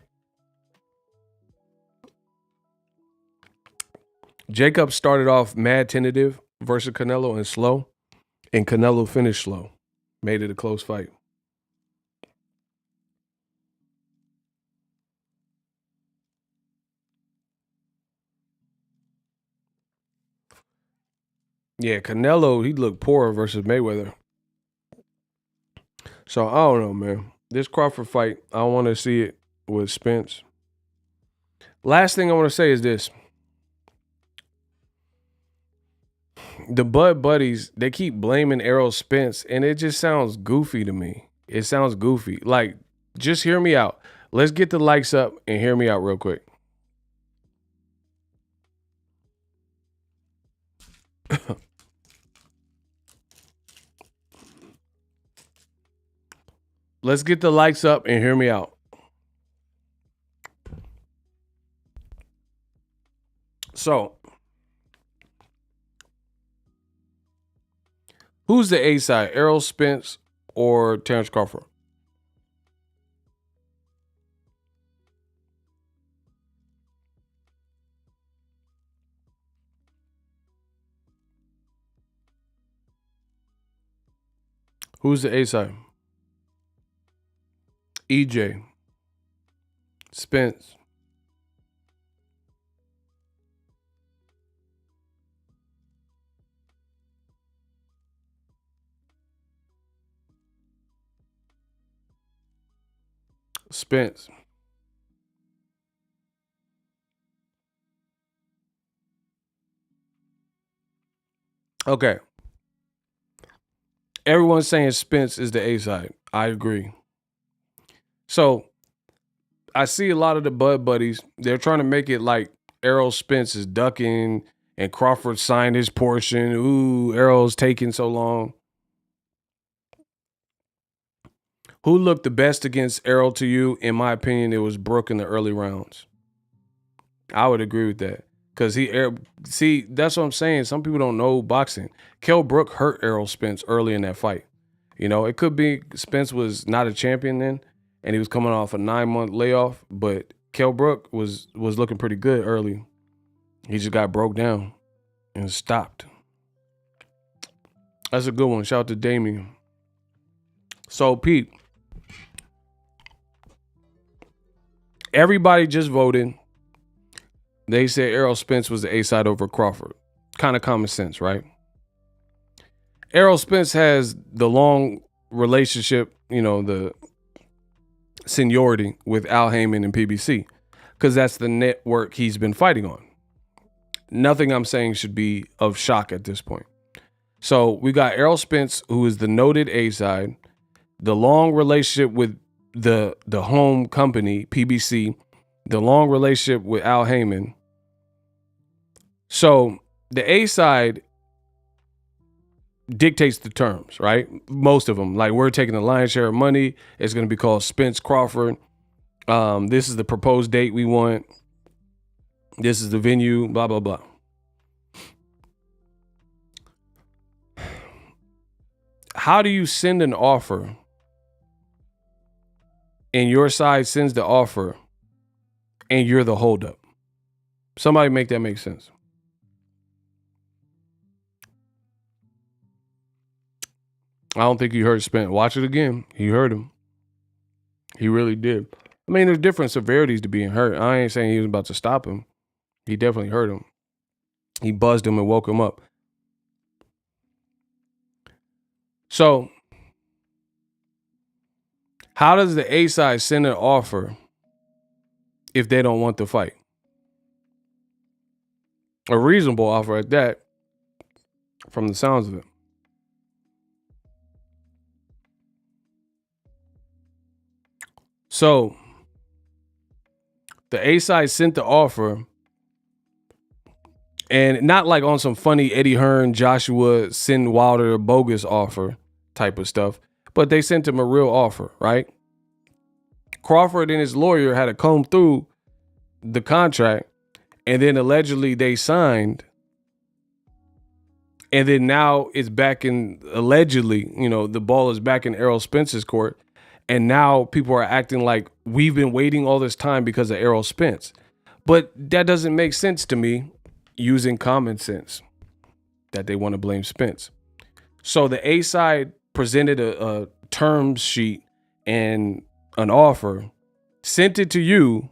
Jacob started off mad tentative versus Canelo and slow, and Canelo finished slow. Made it a close fight. Yeah, Canelo, he looked poor versus Mayweather. So, I don't know, man. This Crawford fight, I want to see it with Spence. Last thing I want to say is this. The Bud Buddies, they keep blaming Errol Spence, and it just sounds goofy to me. It sounds goofy. Like, just hear me out. Let's get the likes up and hear me out real quick. Let's get the likes up and hear me out. So, who's the A side, Errol Spence or Terence Crawford? Who's the A side? EJ, Spence, Spence. Okay. Everyone's saying Spence is the A side. I agree. So I see a lot of the Bud Buddies, they're trying to make it like Errol Spence is ducking and Crawford signed his portion. Ooh, Errol's taking so long. Who looked the best against Errol to you? In my opinion, it was Brook in the early rounds. I would agree with that. Because see, that's what I'm saying. Some people don't know boxing. Kell Brook hurt Errol Spence early in that fight. You know, it could be Spence was not a champion then, and he was coming off a 9-month layoff, but Kell Brook was looking pretty good early. He just got broke down and stopped. That's a good one. Shout out to Damien. So, Pete, everybody just voted. They said Errol Spence was the A-side over Crawford. Kind of common sense, right? Errol Spence has the long relationship, you know, the seniority with Al Heyman and PBC, because that's the network he's been fighting on. Nothing I'm saying should be of shock at this point. So we got Errol Spence, who is the noted A-side, the long relationship with the home company, PBC, the long relationship with Al Heyman. So the A-side dictates the terms, right? Most of them. Like, we're taking the lion's share of money. It's going to be called Spence Crawford. This is the proposed date we want. This is the venue, blah, blah, blah. How do you send an offer and your side sends the offer and you're the holdup? Somebody make that make sense. I don't think you heard Spence. Watch it again. He heard him. He really did. I mean, there's different severities to being hurt. I ain't saying he was about to stop him. He definitely hurt him. He buzzed him and woke him up. So, how does the A side send an offer if they don't want the fight? A reasonable offer at that, from the sounds of it. So, the A side sent the offer, and not like on some funny Eddie Hearn, Joshua, send Wilder bogus offer type of stuff, but they sent him a real offer, right? Crawford and his lawyer had to comb through the contract, and then allegedly they signed, and then now it's back in, allegedly, the ball is back in Errol Spence's court, and now people are acting like we've been waiting all this time because of Errol Spence. But that doesn't make sense to me, using common sense, that they want to blame Spence. So the A side presented a terms sheet and an offer, sent it to you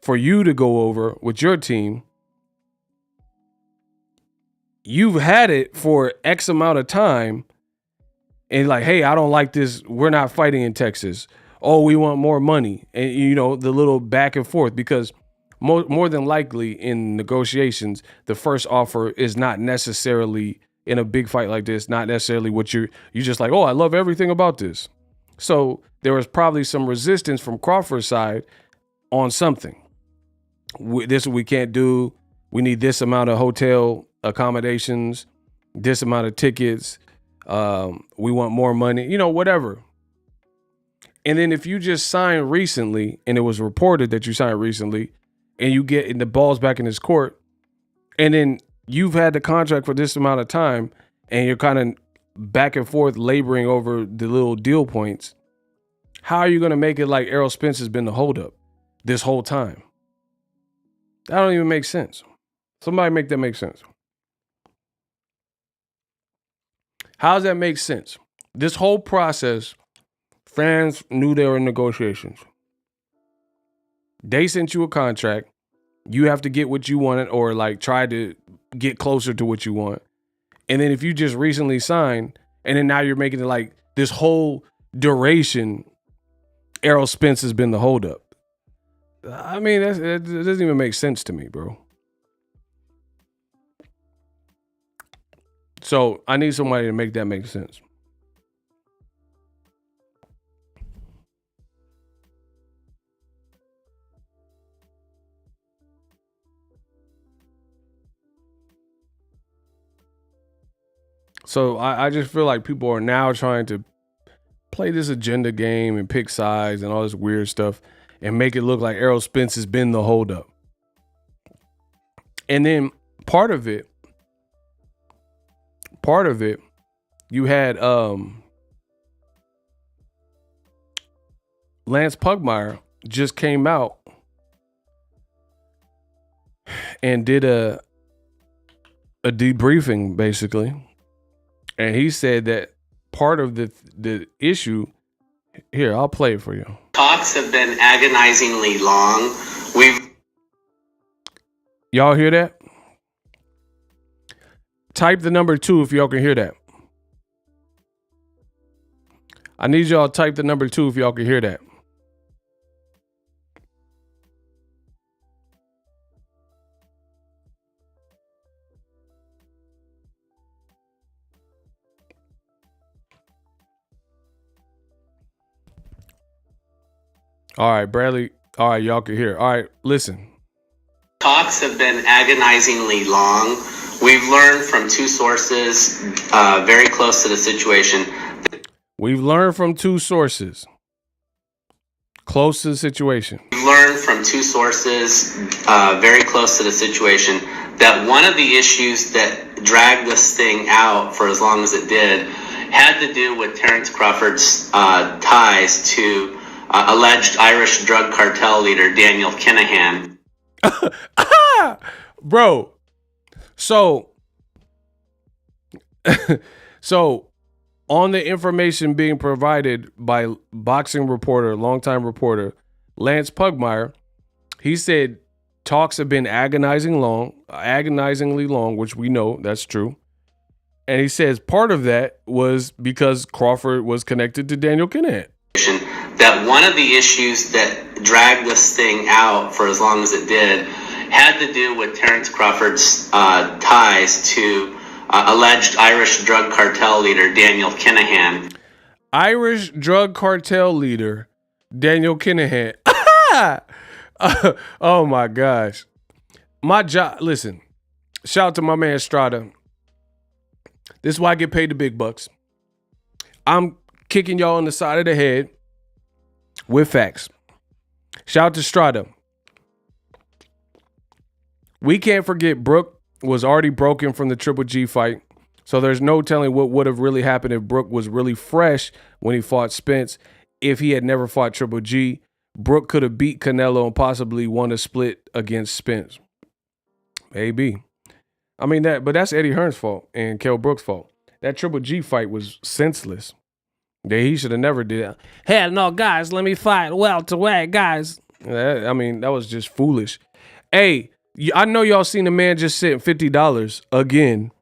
for you to go over with your team. You've had it for X amount of time, and like, hey, I don't like this. We're not fighting in Texas. Oh, we want more money. And, the little back and forth, because more than likely in negotiations, the first offer is not necessarily, in a big fight like this, not necessarily what you just like, oh, I love everything about this. So there was probably some resistance from Crawford's side on something. This we can't do. We need this amount of hotel accommodations, this amount of tickets. We want more money, whatever. And then if you just signed recently, and it was reported that you signed recently, and you get the ball's back in his court, and then you've had the contract for this amount of time, and you're kind of back and forth laboring over the little deal points, how are you going to make it like Errol Spence has been the holdup this whole time? That don't even make sense. Somebody make that make sense. How does that make sense? This whole process, fans knew they were in negotiations. They sent you a contract. You have to get what you wanted, or like try to get closer to what you want. And then if you just recently signed, and then now you're making it like this whole duration, Errol Spence has been the holdup. I mean, it doesn't even make sense to me, bro. So I need somebody to make that make sense. So I just feel like people are now trying to play this agenda game and pick sides and all this weird stuff and make it look like Errol Spence has been the holdup. And then part of it, you had Lance Pugmire just came out and did a debriefing, basically. And he said that part of the issue, here, I'll play it for you. Talks have been agonizingly long. Y'all hear that? Type the number 2 if y'all can hear that. I need y'all to type the number 2 if y'all can hear that. All right, Bradley. All right, y'all can hear. All right, listen. Talks have been agonizingly long. We've learned from two sources very close to the situation. We've learned from two sources close to the situation. We've learned from two sources very close to the situation that one of the issues that dragged this thing out for as long as it did had to do with Terence Crawford's ties to alleged Irish drug cartel leader Daniel Kinahan. Bro, so on the information being provided by boxing reporter, longtime reporter Lance Pugmire, he said talks have been agonizingly long, which we know that's true. And he says part of that was because Crawford was connected to Daniel Kinahan. That one of the issues that dragged this thing out for as long as it did had to do with Terence Crawford's ties to alleged Irish drug cartel leader Daniel Kinahan. Irish drug cartel leader Daniel Kinahan. Oh my gosh. My job, listen, shout out to my man Strada. This is why I get paid the big bucks. I'm kicking y'all on the side of the head with facts. Shout out to Strada. We can't forget Brooke was already broken from the Triple G fight. So there's no telling what would have really happened if Brooke was really fresh when he fought Spence. If he had never fought Triple G, Brooke could have beat Canelo and possibly won a split against Spence. Maybe. I mean, but that's Eddie Hearn's fault and Kell Brook's fault. That Triple G fight was senseless. He should have never did that. Hell no, guys, let me fight welterweight, guys. That was just foolish. Hey, I know y'all seen a man just sitting $50 again.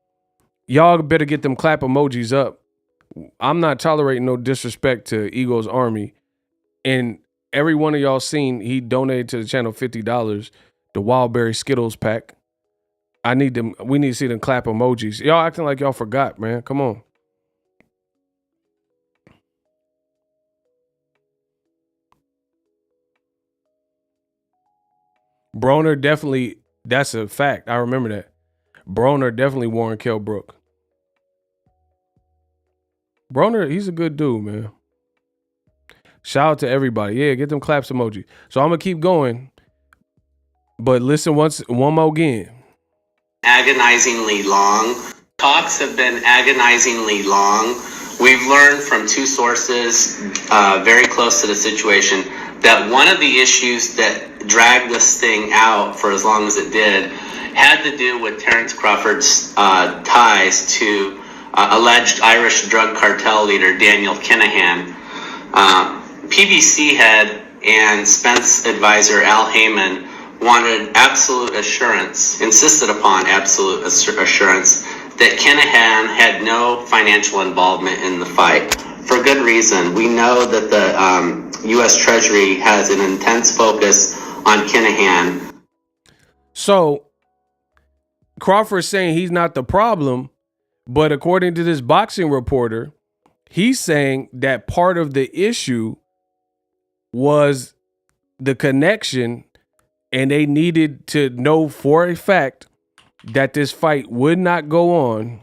Y'all better get them clap emojis up. I'm not tolerating no disrespect to Ego's Army. And every one of y'all seen he donated to the channel $50, the Wildberry Skittles pack. We need to see them clap emojis. Y'all acting like y'all forgot, man. Come on. Broner definitely, that's a fact. I remember that. Broner definitely warned Kell Brook. Broner, he's a good dude, man. Shout out to everybody. Yeah, get them claps emoji. So I'm going to keep going. But listen one more again. Agonizingly long. Talks have been agonizingly long. We've learned from two sources very close to the situation that one of the issues that dragged this thing out for as long as it did had to do with Terence Crawford's ties to alleged Irish drug cartel leader Daniel Kinahan. PBC head and Spence advisor Al Heyman wanted absolute assurance, insisted upon absolute assurance that Kinahan had no financial involvement in the fight. For good reason. We know that the U.S. Treasury has an intense focus on Kinahan. So Crawford's saying he's not the problem, but according to this boxing reporter, he's saying that part of the issue was the connection, and they needed to know for a fact that this fight would not go on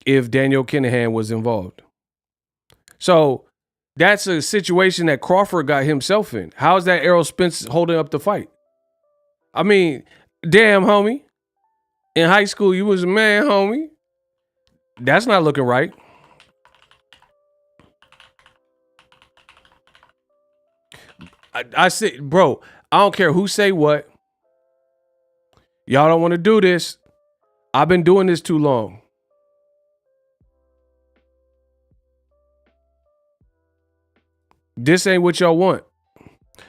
if Daniel Kinahan was involved. So that's a situation that Crawford got himself in. How's that Errol Spence holding up the fight? I mean, damn, homie. In high school, you was a man, homie. That's not looking right. I said, bro, I don't care who say what. Y'all don't want to do this. I've been doing this too long. This ain't what y'all want.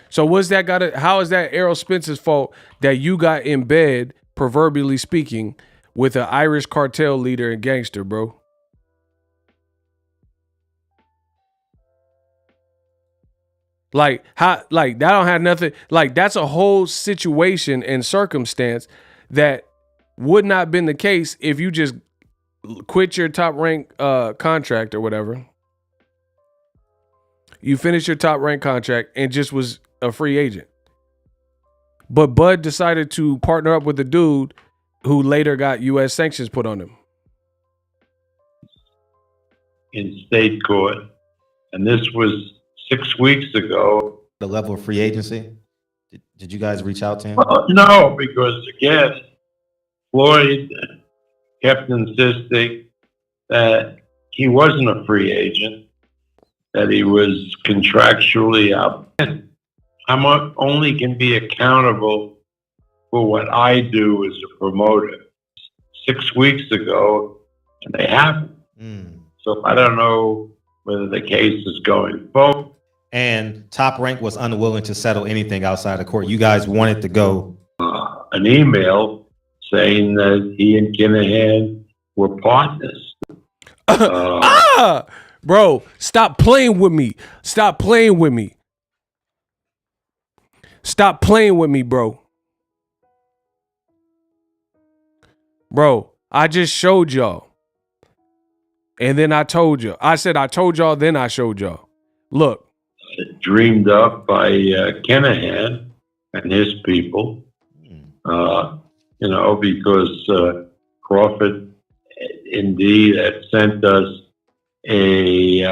So how is that Errol Spence's fault that you got in bed, proverbially speaking, with an Irish cartel leader and gangster, bro? Like, how, like, that don't have nothing, like, that's a whole situation and circumstance that would not have been the case if you just quit your top rank contract or whatever. you finished your Top Rank contract and just was a free agent. But Bud decided to partner up with the dude who later got U.S. sanctions put on him. In state court, and this was 6 weeks ago. The level of free agency? Did you guys reach out to him? No, because again, Floyd kept insisting that he wasn't a free agent, that he was contractually up. I'm only can be accountable for what I do as a promoter. 6 weeks ago, and they haven't. So I don't know whether the case is going forward. And Top Rank was unwilling to settle anything outside of court. You guys wanted to go. An email saying that he and Kinahan were partners. Bro, stop playing with me. Stop playing with me. Stop playing with me, bro. Bro, I just showed y'all. And then I told you. I said I told y'all, then I showed y'all. Look. Dreamed up by Kinahan and his people. Because Crawford indeed had sent us an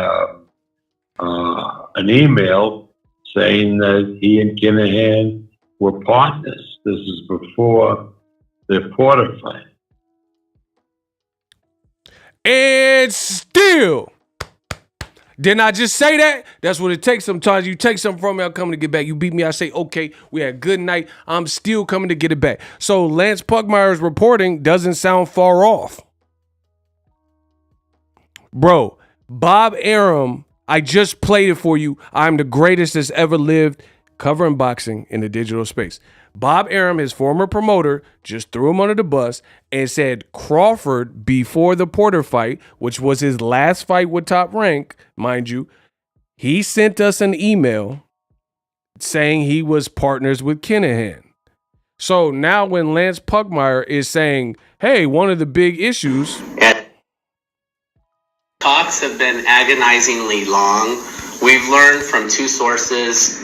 email saying that he and Kinahan were partners. This is before the Porter fight. And still, didn't I just say that? That's what it takes sometimes. You take something from me, I'm coming to get back. You beat me, I say, okay, we had a good night. I'm still coming to get it back. So Lance Pugmire's reporting doesn't sound far off. Bro, Bob Arum, I just played it for you. I'm the greatest that's ever lived covering boxing in the digital space. Bob Arum, his former promoter, just threw him under the bus and said Crawford, before the Porter fight, which was his last fight with Top Rank, mind you, he sent us an email saying he was partners with Kinahan. So now when Lance Pugmire is saying, hey, one of the big issues... Talks have been agonizingly long. We've learned from two sources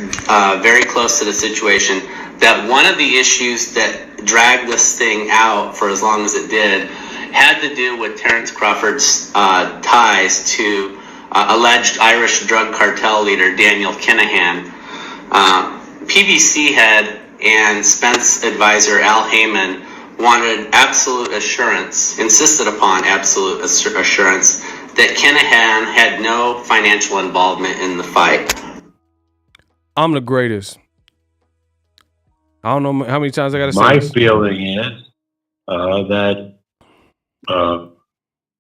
very close to the situation that one of the issues that dragged this thing out for as long as it did had to do with Terence Crawford's ties to alleged Irish drug cartel leader Daniel Kinahan. PBC head and Spence advisor Al Heyman wanted absolute assurance, insisted upon absolute assurance that Kinahan had no financial involvement in the fight. I'm the greatest. I don't know how many times I got to say My this. feeling is that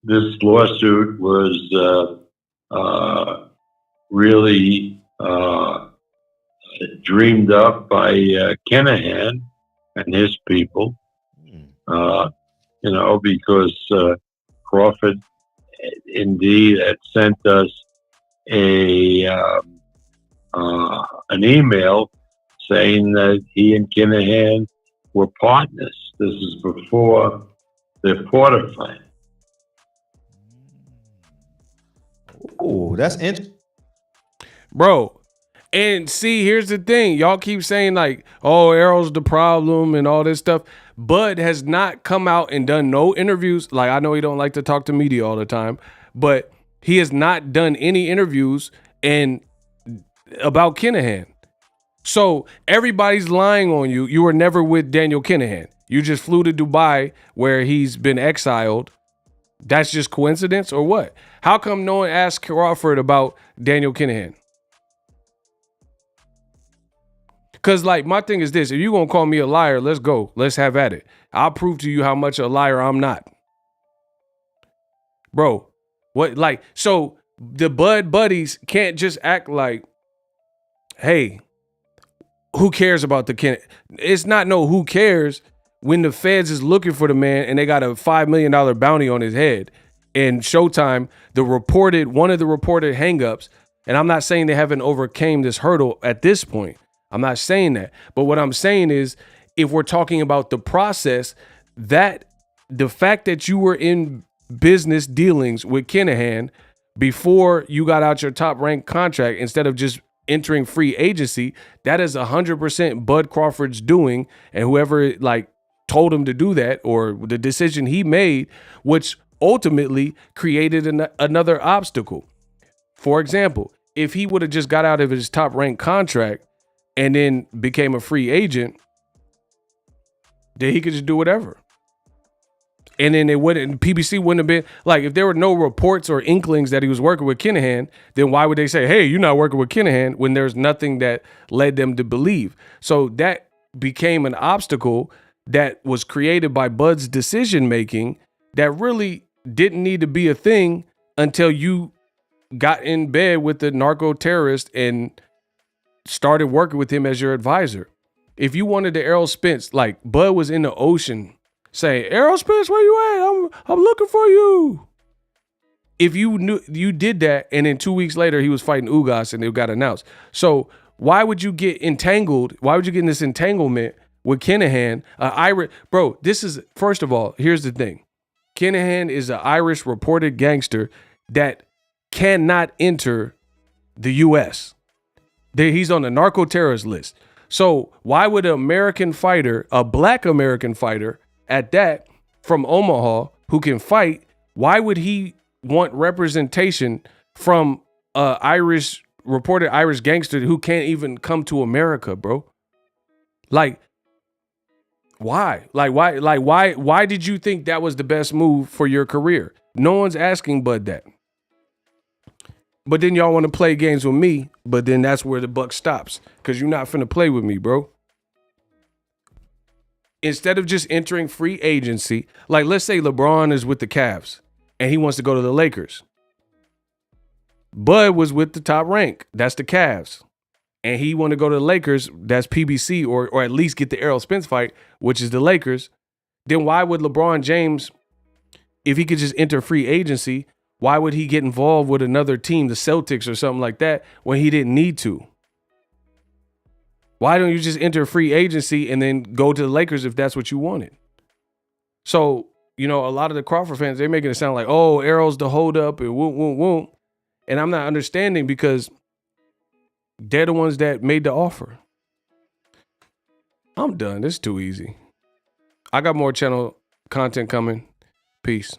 this lawsuit was really dreamed up by Kinahan and his people, because Crawford indeed had sent us an email saying that he and Kinahan were partners. This is before the Porter fight. Oh, that's interesting. Bro, and see, here's the thing. Y'all keep saying like, oh, Errol's the problem and all this stuff. Bud has not come out and done no interviews. Like, I know he don't like to talk to media all the time, but he has not done any interviews about Kinahan. So everybody's lying on you. You were never with Daniel Kinahan. You just flew to Dubai where he's been exiled. That's just coincidence or what? How come no one asked Crawford about Daniel Kinahan? Because, like, my thing is this. If you're going to call me a liar, let's go. Let's have at it. I'll prove to you how much a liar I'm not. Bro, what, like, so the Bud buddies can't just act like, hey, who cares about the Ken? It's not no who cares when the feds is looking for the man and they got a $5 million bounty on his head. And Showtime, one of the reported hangups, and I'm not saying they haven't overcame this hurdle at this point. I'm not saying that. But what I'm saying is, if we're talking about the process, that the fact that you were in business dealings with Kinahan before you got out your top ranked contract, instead of just entering free agency, that is 100% Bud Crawford's doing, and whoever like told him to do that, or the decision he made, which ultimately created another obstacle. For example, if he would have just got out of his top ranked contract and then became a free agent, then he could just do whatever. And then PBC wouldn't have been like, if there were no reports or inklings that he was working with Kinahan, then why would they say, hey, you're not working with Kinahan, when there's nothing that led them to believe? So that became an obstacle that was created by Bud's decision making that really didn't need to be a thing until you got in bed with the narco terrorist and started working with him as your advisor. If you wanted to Errol Spence, like Bud was in the ocean saying, Errol Spence, where you at? I'm looking for you. If you knew, you did that, and then 2 weeks later he was fighting Ugas and it got announced. So why would you get entangled? Why would you get in this entanglement with Kinahan? Bro, this is, first of all, here's the thing. Kinahan is an Irish reported gangster that cannot enter the U.S. He's on the narco terrorist list. So why would an American fighter, a black American fighter at that, from Omaha, who can fight, why would he want representation from a reported Irish gangster who can't even come to America, bro? Like, why? Why did you think that was the best move for your career? No one's asking Bud that. But then y'all want to play games with me, but then that's where the buck stops, because you're not finna play with me, bro. Instead of just entering free agency, like let's say LeBron is with the Cavs and he wants to go to the Lakers. Bud was with the top rank, that's the Cavs. And he want to go to the Lakers, that's PBC, or at least get the Errol Spence fight, which is the Lakers. Then why would LeBron James, if he could just enter free agency, why would he get involved with another team, the Celtics or something like that, when he didn't need to? Why don't you just enter free agency and then go to the Lakers if that's what you wanted? So, you know, a lot of the Crawford fans, they're making it sound like, oh, Errol's the holdup and whoop. And I'm not understanding, because they're the ones that made the offer. I'm done. This is too easy. I got more channel content coming. Peace.